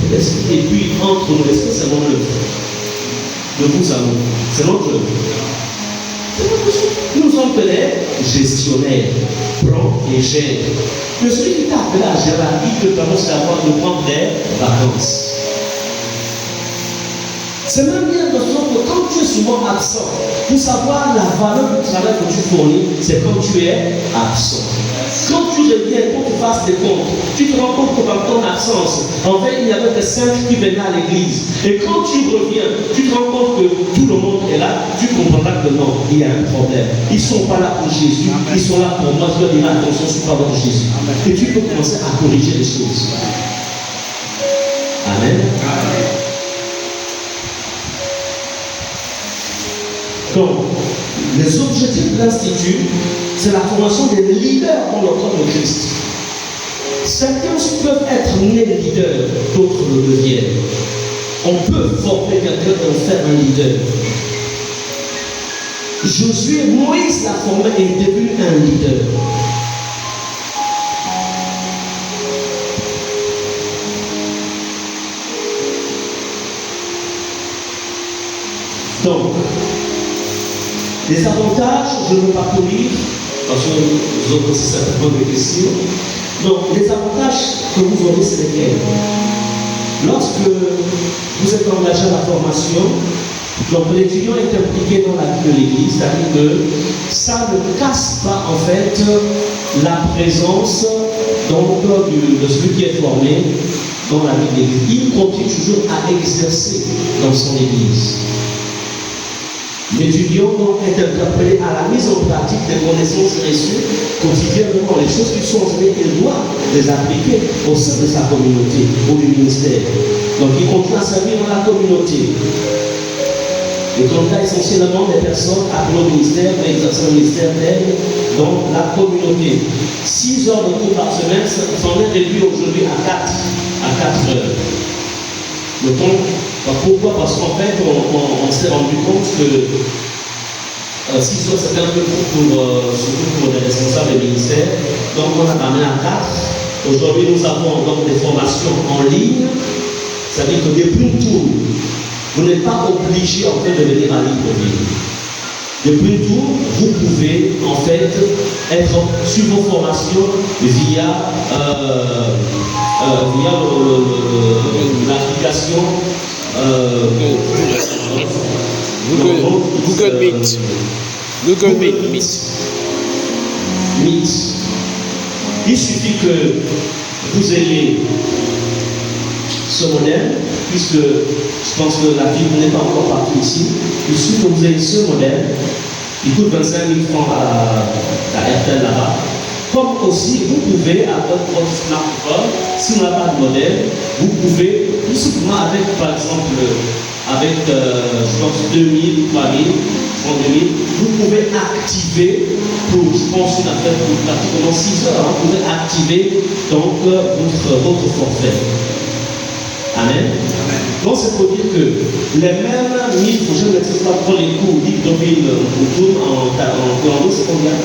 Speaker 3: puis, entre nous, l'esprit, c'est mon œuvre. De vous à nous. C'est notre œuvre. Nous sommes que les gestionnaires, prends et gère. Mais celui qui t'a appelé à gérer, il te permet d'avoir de prendre des vacances. C'est même bien de sorte que quand tu es souvent absent, pour savoir la valeur du travail que tu fournis, c'est quand tu es absent. Quand tu reviens, quand tu fasses des comptes, tu te rends compte que dans ton absence, en fait, il y avait que 5 qui venaient à l'église. Et quand tu reviens, tu te rends compte que tout le monde est là, tu comprendras que non, il y a un problème. Ils ne sont pas là pour Jésus, ils sont là pour moi, je dois dire attention sur la parole de Jésus. Et tu peux commencer à corriger les choses. Amen. Donc, les objectifs de l'Institut, c'est la formation des leaders dans le corps de Christ. Certains peuvent être nés leaders, d'autres le deviennent. On peut former quelqu'un et en faire un leader. Josué, Moïse l'a formé et est devenu un leader. Donc, les avantages, je ne veux pas tout lire, parce que vous aurez aussi certainement des questions. Donc, les avantages que vous aurez, c'est lesquels? Lorsque vous êtes engagé à la formation, donc l'étudiant est impliqué dans la vie de l'Église, c'est-à-dire que ça ne casse pas en fait la présence donc, de celui qui est formé dans la vie de l'Église. Il continue toujours à exercer dans son Église. L'étudiant est interpellé à la mise en pratique des connaissances reçues quotidiennement. Les choses qui sont enseignées, il doit les appliquer au sein de sa communauté ou du ministère. Donc il continue à servir dans la communauté. Le candidat essentiellement des personnes appelées au ministère, mais exerçant le ministère d'aide dans la communauté. 6 heures de cours par semaine, s'en est réduit aujourd'hui à 4 heures. Le temps, pourquoi? Parce qu'en fait, on s'est rendu compte que 6 heures, c'était un peu court surtout pour les responsables des ministères. Donc, on a ramené à 4. Aujourd'hui, nous avons donc des formations en ligne. C'est-à-dire que depuis une tour, vous n'êtes pas obligé en fait de venir à Libreville. Depuis une tour, vous pouvez en fait être sur vos formations via l'application
Speaker 4: Google Meet. Google Meet.
Speaker 3: Il suffit que vous ayez ce modèle, puisque je pense que la Bible n'est pas encore partie ici. Il suffit que vous ayez ce modèle. Il coûte 25 000 francs à RTL là-bas. Comme aussi, vous pouvez, avec votre smartphone, si on n'a pas de modèle, vous pouvez, tout simplement avec, par exemple, avec, je pense, 2000, 3000, 3000, vous pouvez activer, pour, je pense, une affaire pour pratiquement 6 heures, vous pouvez activer donc votre forfait. Amen. Donc, c'est pour dire que les mêmes 1000, je ne maîtrise pas pour les cours, Libreville, en Colombo, c'est combien?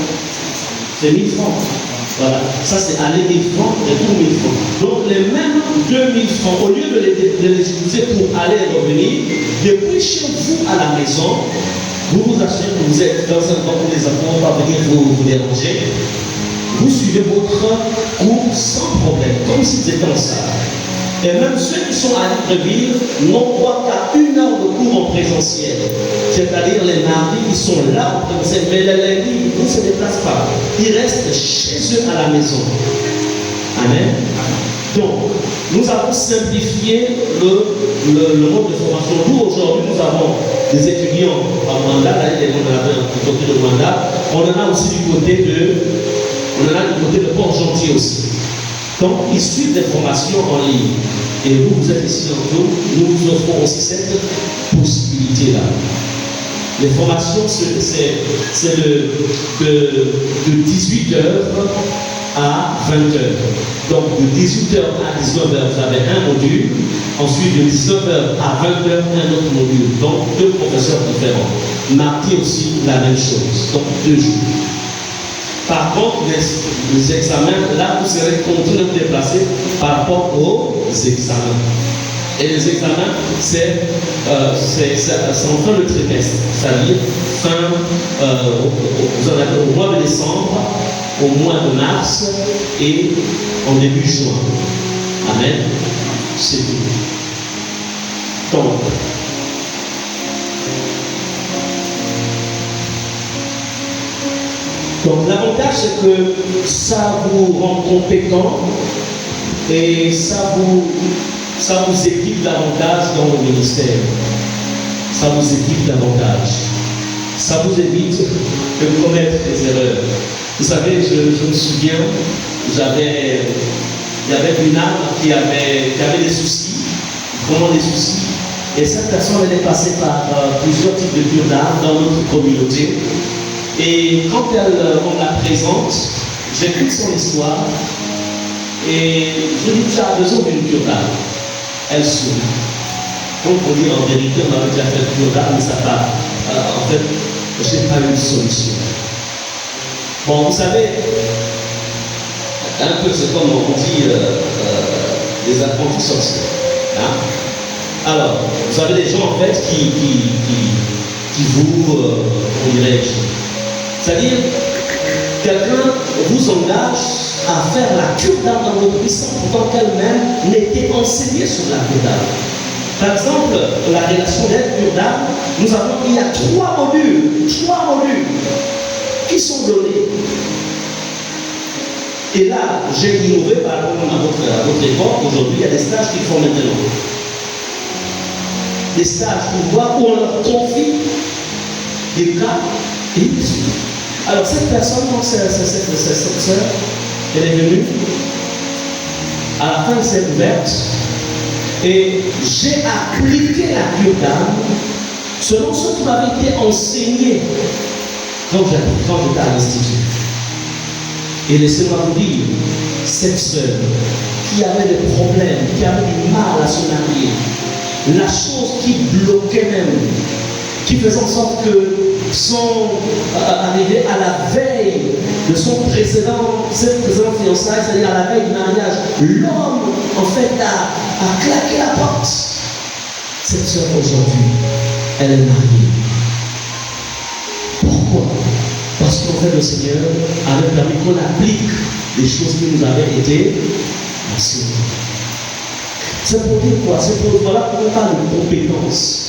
Speaker 3: C'est 1000 francs. Voilà. Ça, c'est aller 1000 francs, retour 1000 francs. Donc, les mêmes 2000 francs, au lieu de les utiliser pour aller et revenir, depuis chez vous à la maison, vous vous assurez que vous êtes dans un endroit où les enfants ne vont pas venir vous déranger. vous suivez votre cours sans problème, comme si vous étiez en salle. Et même ceux qui sont à Libreville n'ont droit qu'à 1 heure de cours en présentiel. C'est-à-dire les mardis, ils sont là en présentiel, mais les lundis, ils ne se déplacent pas. Ils restent chez eux à la maison. Amen. Donc, nous avons simplifié le mode de formation. Nous, aujourd'hui, nous avons des étudiants à Rwanda, là, il y a du côté de Rwanda. On en a aussi du côté de Port-Gentil aussi. Donc, ils suivent des formations en ligne. Et vous, vous êtes ici en nous, nous vous offrons aussi cette possibilité-là. Les formations, c'est de 18h à 20h. Donc, de 18h à 19h, vous avez un module. Ensuite, de 19h à 20h, un autre module. Donc, 2 professeurs différents. Mardi aussi, la même chose. Donc, 2 jours. Par contre, les examens, là, vous serez contraints de déplacer par rapport aux examens. Et les examens, c'est en fin de trimestre, c'est-à-dire vous en avez au mois de décembre, au mois de mars et en début juin. Amen. C'est tout. Donc l'avantage, c'est que ça vous rend compétent et ça vous équipe davantage dans le ministère. Ça vous équipe davantage. Ça vous évite de commettre des erreurs. Vous savez, je me souviens, il y avait une âme qui avait des soucis, vraiment des soucis. Et cette personne, elle est passée par plusieurs types de cures d'âme dans notre communauté. Et quand on la présente, j'écoute son histoire et je lui dis, tu as besoin d'une cure d'âme. Elle sourit. Donc, pour dire en vérité, on avait déjà fait une cure d'âme, mais ça va. En fait, je n'ai pas eu de solution. Bon, vous savez, un peu c'est comme on dit les apprentis sorciers. Hein? Alors, vous avez des gens en fait qui vous, on dirait-je, c'est-à-dire, quelqu'un vous engage à faire la cure d'âme dans votre vie sans pourtant qu'elle-même n'était enseignée sur la cure d'âme. Par exemple, la relation d'aide cure d'âme, il y a 3 modules qui sont donnés. Et là, j'ai innové par rapport à votre époque. Aujourd'hui, il y a des stages qu'ils font maintenant. Des stages où on leur confie des cas et ils suivent. Alors cette personne, cette sœur, elle est venue à la fin de cette ouverte et j'ai appliqué la cure d'âme selon ce qui m'avait été enseigné quand j'étais à l'Institut. Et laissez-moi vous dire, cette sœur qui avait des problèmes, qui avait du mal à se marier, la chose qui bloquait même, qui faisait en sorte que arrivé à la veille de son précédent fiançailles, c'est-à-dire à la veille du mariage, l'homme en fait a claqué la porte. Cette sœur aujourd'hui, elle est mariée. Pourquoi? Parce qu'en fait le Seigneur avait permis qu'on applique les choses qui nous avaient été enseignées. C'est pour dire quoi? C'est pour voilà qu'on parle de compétences.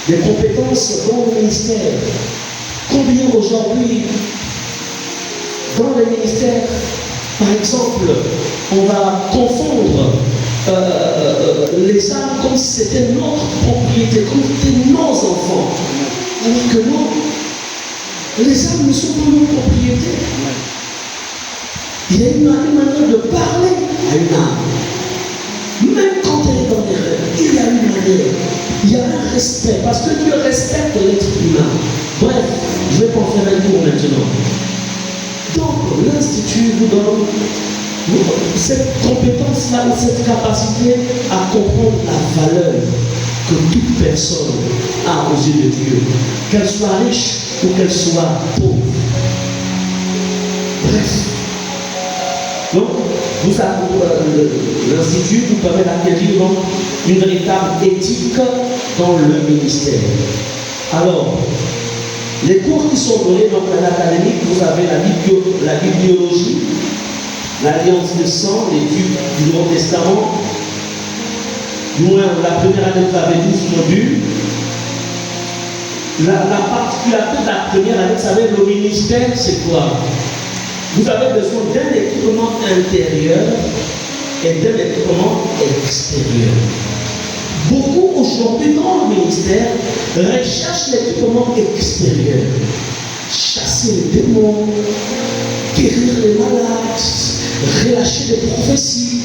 Speaker 3: Des compétences dans le ministère. Combien aujourd'hui, dans les ministères, par exemple, on va confondre les âmes comme si c'était notre propriété, comme si c'était nos enfants. Alors que non, les âmes ne sont pas nos propriétés. Il y a une manière de parler à une âme. Même quand elle est dans l'erreur, il y a une manière. Il y a un respect, parce que Dieu respecte l'être humain. Bref, je vais pas en faire un tour maintenant. Donc, l'Institut vous donne cette compétence-là, cette capacité à comprendre la valeur que toute personne a aux yeux de Dieu, qu'elle soit riche ou qu'elle soit pauvre. Bref. Donc, l'Institut vous permet d'acquérir une véritable éthique dans le ministère. Alors, les cours qui sont donnés dans l'académique, vous avez la bibliologie, l'alliance de sang, l'étude du Nouveau Testament. Nous, la première année que vous avez vu, la particularité de la première année, vous savez, le ministère, c'est quoi? Vous avez besoin d'un équipement intérieur et d'un équipement extérieur. Beaucoup aujourd'hui dans le ministère recherchent l'équipement extérieur. Chasser les démons, guérir les malades, relâcher les prophéties.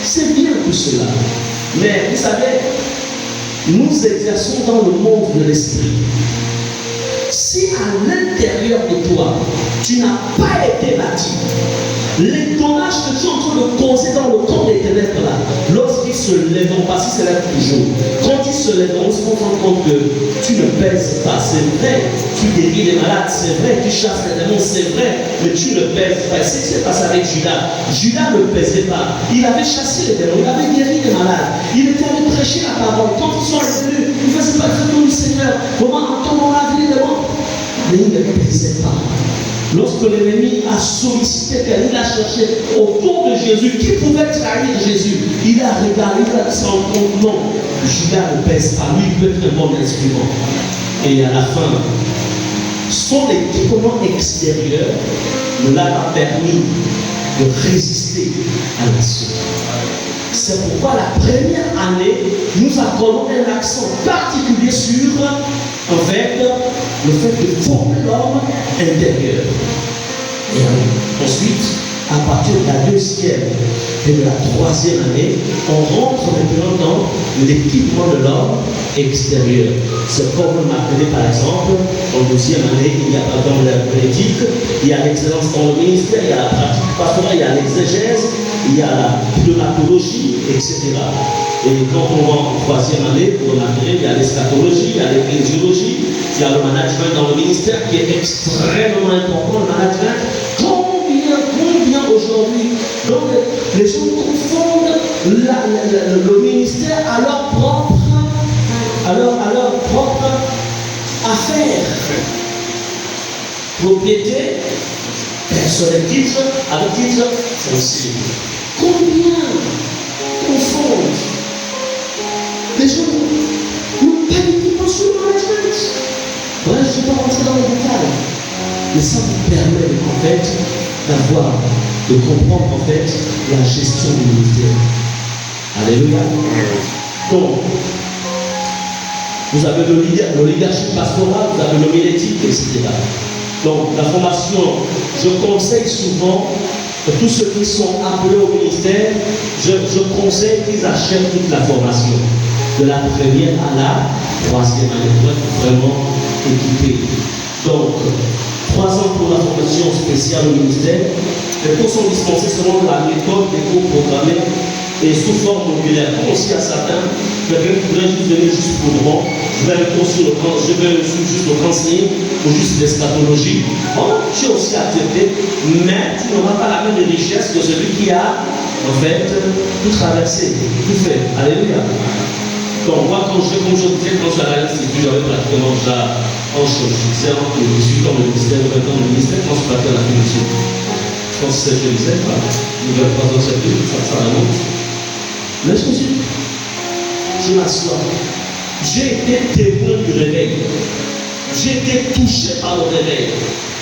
Speaker 3: C'est bien tout cela. Mais vous savez, nous exerçons dans le monde de l'esprit. Si à l'intérieur de toi, tu n'as pas été bâti, les dommages que tu es en train de causer dans le corps des ténèbres là, lorsqu'ils se lèveront, parce qu'ils se lèvent toujours, quand ils se lèveront, ils se rendront compte que tu ne pèses pas, c'est vrai, tu guéris les malades, c'est vrai, tu chasses les démons, c'est vrai, mais tu ne pèses pas. C'est ce qui s'est passé avec Judas. Judas ne pesait pas, il avait chassé les démons, il avait guéri les malades, il était allé prêcher la parole. Quand ils sont revenus, il ne faisait pas très bien le Seigneur, comment entendons la vie des démons? Mais il ne pesait pas. Lorsque l'ennemi a sollicité, il a cherché autour de Jésus qui pouvait trahir Jésus, il a regardé, il a dit sans compte, non, Judas ne pèse pas, lui il peut être un bon instrument. Et à la fin, son équipement extérieur ne l'a pas permis de résister à l'assaut. C'est pourquoi la première année, nous accordons un accent particulier sur en fait, le fait de former l'homme intérieur. Et ensuite, à partir de la deuxième et de la troisième année, on rentre maintenant dans l'équipement de l'homme extérieur. C'est comme on appelait par exemple, en deuxième année, il y a dans la politique, il y a l'excellence dans le ministère, il y a la pratique pastorale, il y a l'exégèse, il y a la pneumatologie, etc. Et quand on va en troisième année, pour remarquer, il y a l'eschatologie, il y a l'ecclésiologie, il y a le management dans le ministère qui est extrêmement important, le management. Combien aujourd'hui, donc les gens confondent le ministère à leur propre affaire. Propriété, personnel titre, avec titre, foncier. Combien confondent? Les gens n'ont pas d'équipement sur le management. Voilà, je ne vais pas rentrer dans les détails. Mais ça vous permet en fait de comprendre en fait la gestion du ministère. Alléluia. Donc, vous avez le leadership pastoral, vous avez l'homilétique, etc. Donc, la formation, je conseille souvent que tous ceux qui sont appelés au ministère, je conseille qu'ils achètent toute la formation, de la première à la troisième année, pour être vraiment équipés. Donc, 3 ans pour la formation spéciale au ministère. Les cours sont dispensés selon la méthode des cours programmés et sous forme modulaire. Comme aussi à certains, quelqu'un qui voudrait juste venir juste pour moi, je vais juste le renseigner ou juste l'eschatologie. Bon, j'ai aussi accepté, mais tu n'auras pas la même richesse que celui qui a en fait tout traversé, tout fait. Alléluia. Donc moi, quand je disais, quand je suis à l'Institut, j'avais pratiquement déjà, quand je disais, je suis dans le ministère, quand je suis parti à la finition. Je pense que c'est ce que je disais, nous avons pas dans cette vie, ça remonte. Mais je m'assois. J'ai été témoin du réveil. J'ai été touché par le réveil.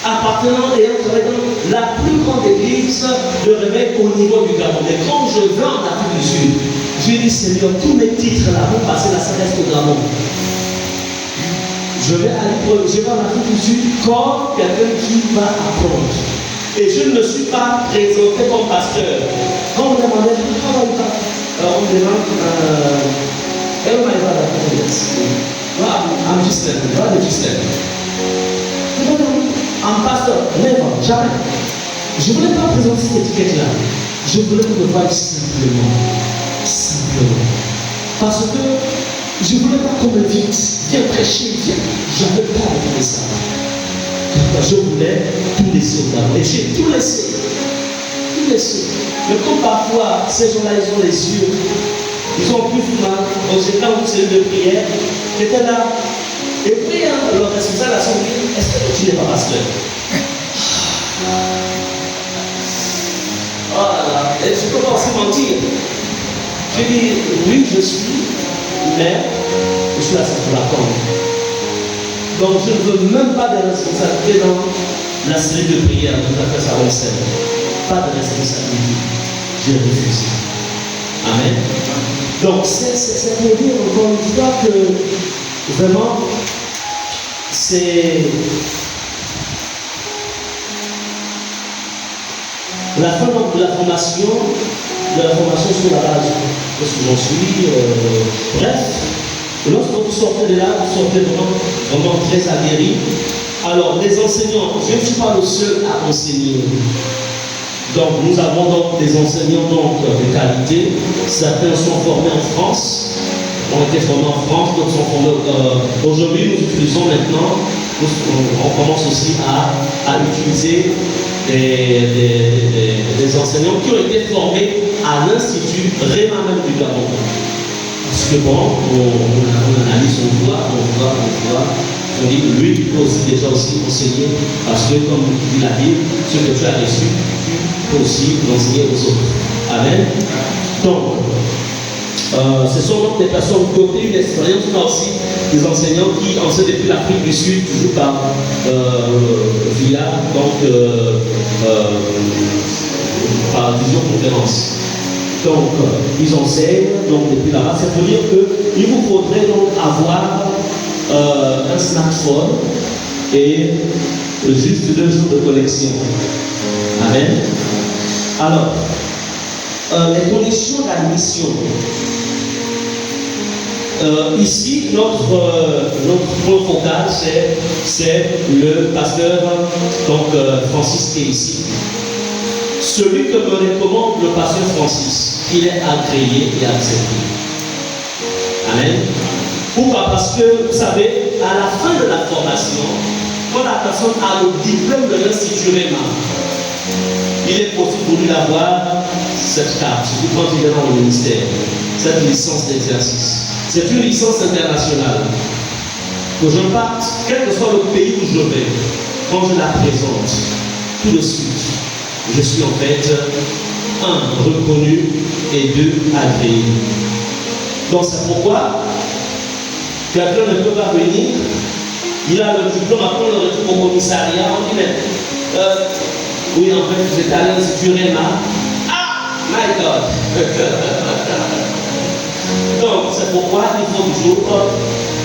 Speaker 3: Appartenant et entrant dans la plus grande église de réveil au niveau du Gabon. Et quand je vais en Afrique du Sud, j'ai dit Seigneur, tous mes titres là vont passer la sagesse au Gabon. Je vais en Afrique du Sud comme quelqu'un qui va apprendre. Et je ne me suis pas présenté comme pasteur. Quand on me demandait, on me demande, I'm just un pasteur, never, jamais. Je ne voulais pas présenter cette étiquette-là. Je voulais que vous voyez simplement. Parce que je ne voulais pas qu'on me dise, viens prêcher, viens. Je n'avais pas envie de ça. Je voulais tout laisser au Gabon. Et j'ai tout laissé. Tout laissé. Mais comme parfois, ces gens-là, ils ont les yeux. Ils ont plus souvent, quand j'étais dans une cellule de prière, j'étais là. Et puis, le responsable de l'assemblée, est-ce que tu n'es pas pasteur? ne peux pas aussi mentir. J'ai dit, oui, je suis, mais je suis là pour l'attendre. Donc je ne veux même pas de responsabilité dans la série de prières, tout à fait ça on sait. Pas de responsabilité. J'ai refusé. Amen. Donc c'est pour dire encore une fois que vraiment c'est la fin de la formation sur la base de ce que j'en suis. Bref, lorsque vous sortez de là, vous sortez vraiment très aguerri. Alors, les enseignants, je ne suis pas le seul à enseigner. Donc, nous avons donc des enseignants de qualité. Certains sont formés en France, ont été formés en France, d'autres sont formés. Aujourd'hui, nous utilisons maintenant, on commence aussi à utiliser des enseignants qui ont été formés à l'Institut Réma même du Gabon. Parce que bon, on analyse, on voit, on dit lui il peut aussi déjà aussi enseigner, parce que comme dit la Bible, ce que tu as reçu, tu peux aussi l'enseigner aux autres. Amen. Donc, ce sont donc des personnes qui ont eu une expérience, mais aussi des enseignants qui enseignent depuis l'Afrique du Sud, toujours par visioconférence. Donc, ils enseignent donc, depuis là-bas. C'est pour dire qu'il vous faudrait donc avoir un smartphone et juste 2 jours de connexion. Amen. Alors, les conditions d'admission. Ici, notre point focal, c'est le pasteur Francis qui est ici. Celui que me recommande le pasteur Francis, il est agréé et accepté. Amen. Pourquoi? Parce que, vous savez, à la fin de la formation, quand la personne a le diplôme de l'Institut Réma, il est possible pour lui d'avoir cette carte, surtout quand il est dans le ministère, cette licence d'exercice. C'est une licence internationale. Que je parte, quel que soit le pays où je vais, quand je la présente, tout de suite, je suis en fait, 1, reconnu et 2, agréé. Donc c'est pourquoi quelqu'un ne peut pas venir, il a le diplôme, après on le retrouve au commissariat, on dit mais, oui en fait vous êtes à l'Institut Réma. Ah, my God. Donc c'est pourquoi il faut toujours,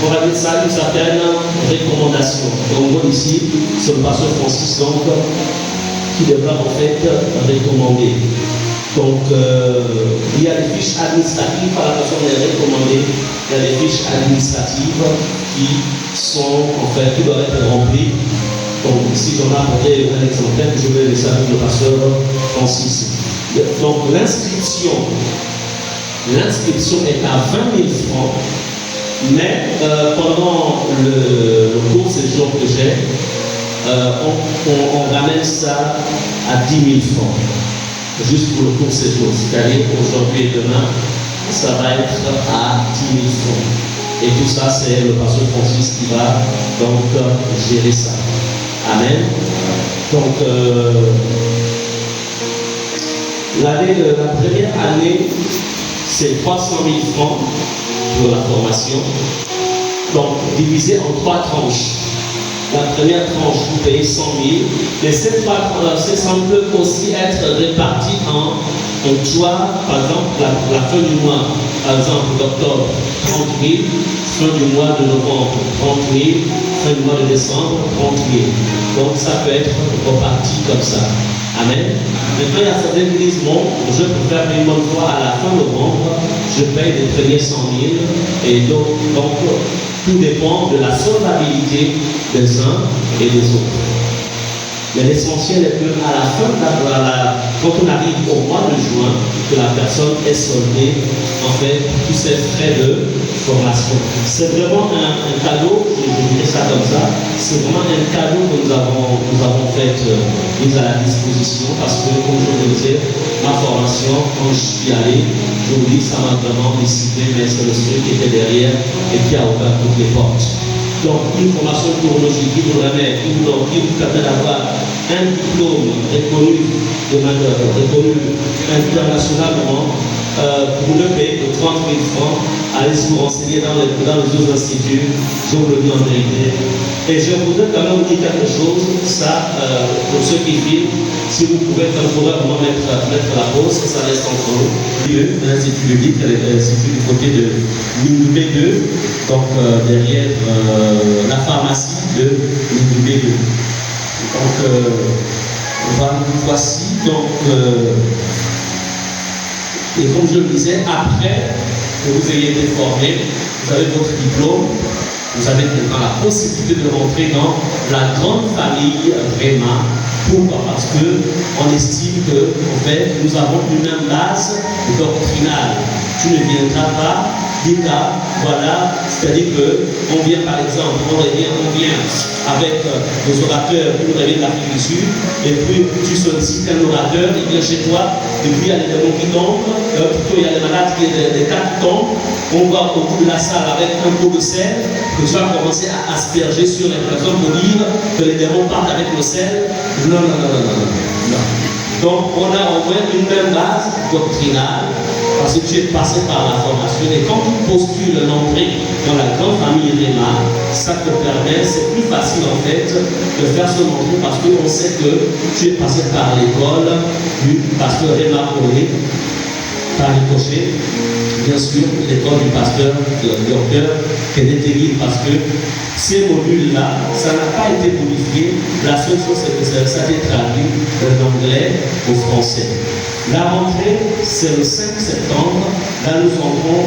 Speaker 3: on va dire ça, une certaine recommandation. Et on voit ici, c'est le pasteur Francis donc, qui devra en fait recommander. Donc, il y a des fiches administratives par la personne est recommandée. Il y a des fiches administratives qui sont, en fait, qui doivent être remplies. Donc, ici, j'en ai apporté un exemplaire que je vais laisser avec le pasteur Francis. Donc, l'inscription est à 20 000 francs, mais pendant le cours séjour que j'ai, on ramène ça à 10 000 francs. Juste pour le cours séjour, c'est-à-dire aujourd'hui et demain, ça va être à 10 000 francs. Et tout ça, c'est le pasteur Francis qui va donc gérer ça. Amen. Donc, la première année, c'est 300 000 francs pour la formation. Donc, divisé en 3 tranches. La première tranche, vous payez 100 000, mais ces 100 000 peuvent aussi être répartis en 3, par exemple, la fin du mois, par exemple, d'octobre, 30 000, fin du mois de novembre, 30 000, fin du mois de décembre, 30 000. Donc, ça peut être reparti comme ça. Amen. Maintenant, il y a certains qui disent, bon, je peux faire une bonne fois à la fin novembre, je paye les premiers 100 000, et donc tout dépend de la solvabilité des uns et des autres. Mais l'essentiel est qu'à la fin, quand on arrive au mois de juin, que la personne est soldée, en fait, tous ses frais de formation. C'est vraiment un cadeau, je dirais ça comme ça, c'est vraiment un cadeau que nous avons fait mis à la disposition, parce que, comme je le disais, ma formation, quand je suis allé, je vous dis, ça m'a vraiment décidé, mais c'est le Seigneur qui était derrière et qui a ouvert toutes les portes. Donc, une formation théologique qui vous permet d'avoir un diplôme reconnu internationalement pour le payer de 30 000 francs, allez vous renseigner dans les autres instituts, je vous le dis en vérité. Et je voudrais quand même vous dire quelque chose, ça, pour ceux qui filment, si vous pouvez, quand vous pourrez vraiment mettre la pause, ça reste entre nous. L'Institut biblique, l'Institut du côté de B2, donc derrière la pharmacie de B2. Donc, voici donc. Et comme je le disais, après que vous ayez été formé, vous avez votre diplôme, vous avez maintenant la possibilité de rentrer dans la grande famille Réma. Pourquoi? Parce qu'on estime que, en fait, nous avons une même base doctrinale. Tu ne viendras pas dire là, voilà, c'est-à-dire qu'on vient par exemple, on vient avec des orateurs qui nous reviennent d'Afrique du Sud, et puis tu sollicites un orateur, il vient chez toi, et puis il y a des démons qui tombent, plutôt il y a des malades des cas qui tombent, on va au bout de la salle avec un pot de sel, que tu vas commencer à asperger sur les personnes pour dire que les démons partent avec le sel. Non. Donc on a au moins une même base doctrinale, parce que tu es passé par la formation, et quand tu postules l'entrée dans la grande famille Réma, ça te permet, c'est plus facile en fait de faire son entrée parce qu'on sait que tu es passé par l'école du pasteur Réma Olé, par ricochet, bien sûr, l'école du pasteur docteur Kenneth Eville, parce que ces modules-là, ça n'a pas été modifié. La seule chose, c'est que ça a été traduit d'anglais au français. La rentrée, c'est le 5 septembre. Là, nous entrons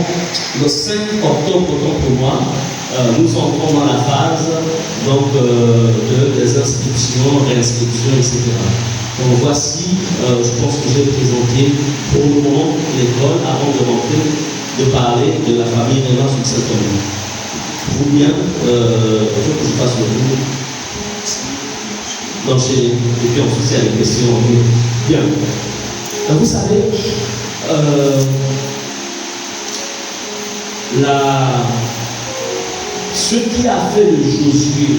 Speaker 3: le 5 octobre, autant pour moi. Nous entrons dans la phase donc, des inscriptions, réinscriptions, etc. Donc voici, je pense que j'ai présenté pour le moment l'école avant de rentrer, de parler de la famille Réma sur cette année. Ou bien, il faut que je fasse le tour d'enchaîner, et puis ensuite il y a des questions. Bien. Vous savez, ce qui a fait de Josué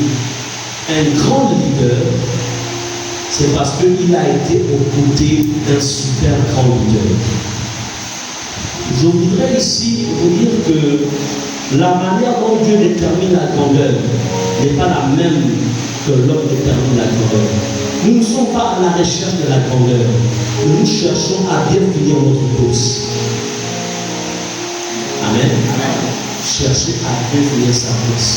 Speaker 3: un grand leader, c'est parce qu'il a été aux côtés d'un super grand leader. Je voudrais ici vous dire que la manière dont Dieu détermine la grandeur n'est pas la même que l'homme détermine la grandeur. Nous ne sommes pas à la recherche de la grandeur. Nous cherchons à bien finir notre course. Amen. Chercher à bien finir sa course.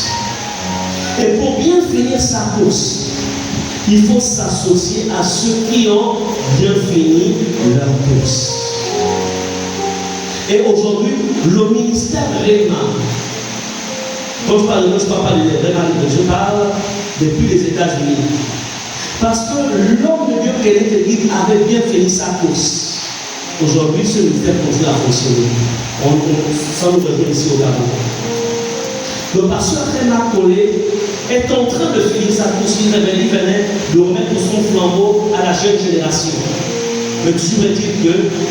Speaker 3: Et pour bien finir sa course, il faut s'associer à ceux qui ont bien fini leur course. Et aujourd'hui, le ministère Réma, quand je parle de je ne parle pas de Réma, je parle depuis les États-Unis. Parce que l'homme de Dieu Kenneth Eville avait bien fini sa course. Aujourd'hui, ce ministère continue à fonctionner. Ça nous revient ici au Gabon. Le pasteur Réma Olé est en train de finir sa course. Il venait de remettre son flambeau à la jeune génération. Mais toujours est-il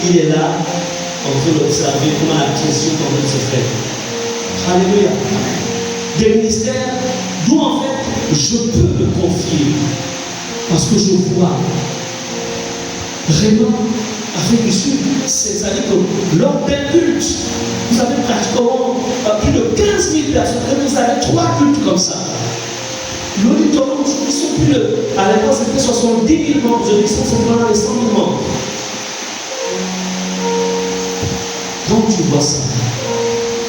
Speaker 3: qu'il est là en train d'observer comment la question est en train de se faire. Alléluia. Des ministères d'où en fait je peux me confier. Parce que je vois vraiment, Afrique du Sud, c'est-à-dire que lors d'un culte, vous avez pratiquement plus de 15 000 personnes, et vous avez 3 cultes comme ça. L'auditorium, ils sont plus de, à l'époque c'était 70 000 membres, je dis que c'est vraiment les 100 000 membres. Quand tu vois ça,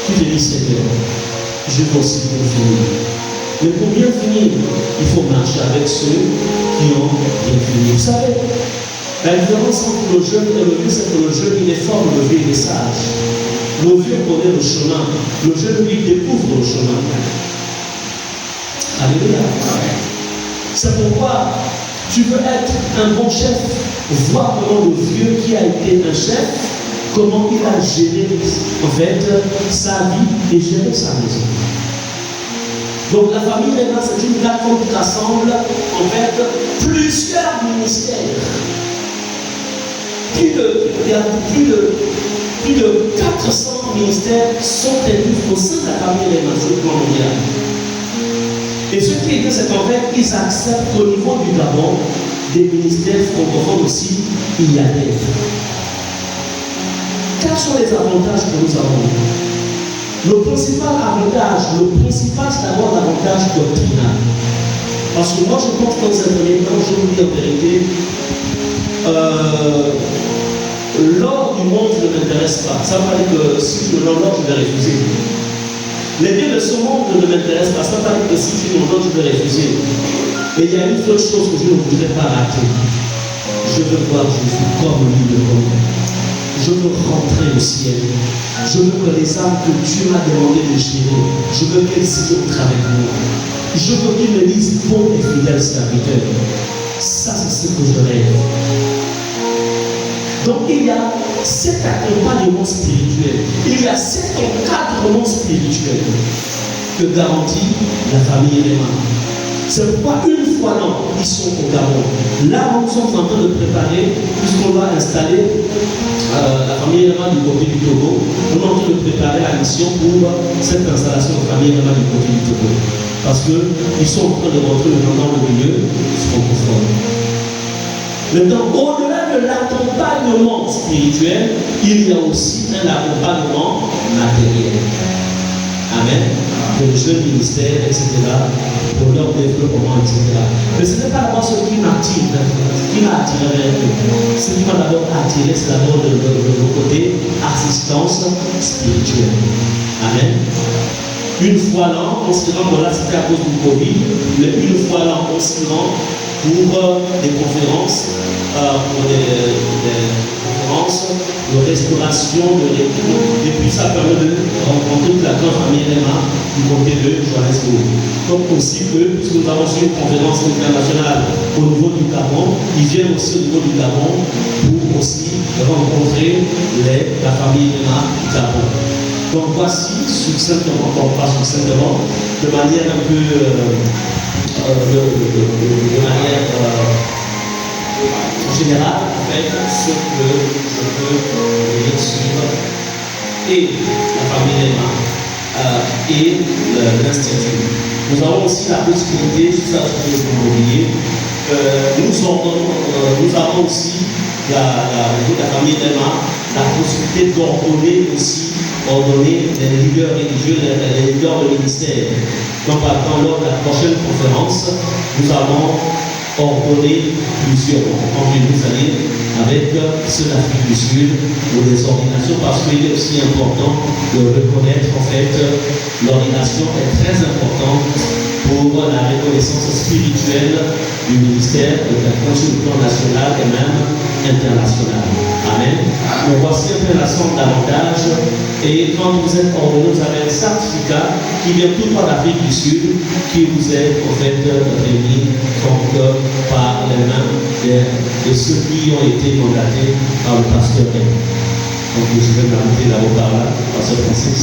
Speaker 3: tu te dis Seigneur, je veux aussi bien finir. Mais pour bien finir, il faut marcher avec ceux qui ont bien fini. Vous savez, la différence entre le jeune et le vieux, c'est que le jeune, il est fort, le vieux, il est sage. Le vieux connaît le chemin. Le jeune, lui, découvre le chemin. Alléluia. C'est pourquoi tu veux être un bon chef. Voir comment le vieux qui a été un chef, comment il a géré, en fait, sa vie et géré sa maison. Donc la famille Réma, c'est une plateforme qui rassemble en fait plusieurs ministères. Plus de 400 ministères sont élus au sein de la famille Réma sur le plan mondial. Et ce qui est bien, c'est qu'en fait, ils acceptent au niveau du Gabon des ministères francophones aussi, il y adhèrent. Quels sont les avantages que nous avons? Le principal avantage, c'est d'abord l'avantage doctrinal. Parce que moi, je pense que dans un premier temps, je vous dis en vérité, l'or du monde ne m'intéresse pas. Ça veut dire que si je me donne l'or, je vais refuser. Les biens de ce monde ne m'intéressent pas. Ça veut dire que si je me donne, je vais refuser. Mais il y a une autre chose que je ne voudrais pas rater. Je veux voir Jésus comme lui le connaît. Je veux rentrer au ciel. Je veux que les âmes que Dieu m'a demandé de gérer, je veux qu'elles s'y entrent avec moi. Je veux qu'ils me disent bon et fidèle serviteur. Ça, c'est ce que je rêve. Donc, il y a cet accompagnement spirituel. Il y a cet encadrement spirituel que garantit la famille Réma. C'est pourquoi une fois l'an, ils sont au Gabon. Là, nous sommes en train de préparer, puisqu'on va installer la famille Réma du côté du Togo, on est en train de préparer la mission pour cette installation de famille Réma du côté du Togo. Parce qu'ils sont en train de rentrer dans le milieu francophone. Maintenant, au-delà de l'accompagnement spirituel, il y a aussi un accompagnement matériel. Amen. Pour les jeunes ministères, etc., pour leur développement, etc. Mais ce n'est pas d'abord ce qui m'attire, ce qui m'a attiré vers eux. Ce qui m'a d'abord attiré, c'est d'abord de côté assistance spirituelle. Amen. Une fois l'an, on se rend, bon là c'était à cause du Covid, mais une fois l'an, on se rend pour des conférences, de restauration, de l'équipe. Et puis ça permet de rencontrer toute la grande famille Réma du côté de Johannesburg. Donc aussi eux, puisque nous avons une conférence internationale au niveau du Gabon, ils viennent aussi au niveau du Gabon pour aussi rencontrer la famille Réma du Gabon. Donc voici succinctement, pas succinctement, de manière un peu de manière générale, en fait, ce que je peux dire sur et la famille Réma et l'Institut. Nous avons aussi la possibilité, ça je peux vous oublier, nous avons aussi la famille Réma la possibilité d'ordonner aussi les leaders religieux, les leaders de ministère. Donc, lors de la prochaine conférence, nous allons ordonner plusieurs en Jérusalem avec ceux d'Afrique du Sud pour les ordinations, parce qu'il est aussi important de reconnaître en fait l'ordination est très importante pour la reconnaissance spirituelle du ministère sur le plan national et même international. Amen. Donc voici un peu l'ensemble d'avantages. Et quand vous êtes ordonné, vous avez un certificat qui vient tout droit d'Afrique du Sud, qui vous est en fait remis par les mains de ceux qui ont été mandatés par le pasteur. Donc je vais m'arrêter là-haut par là, pasteur Francis.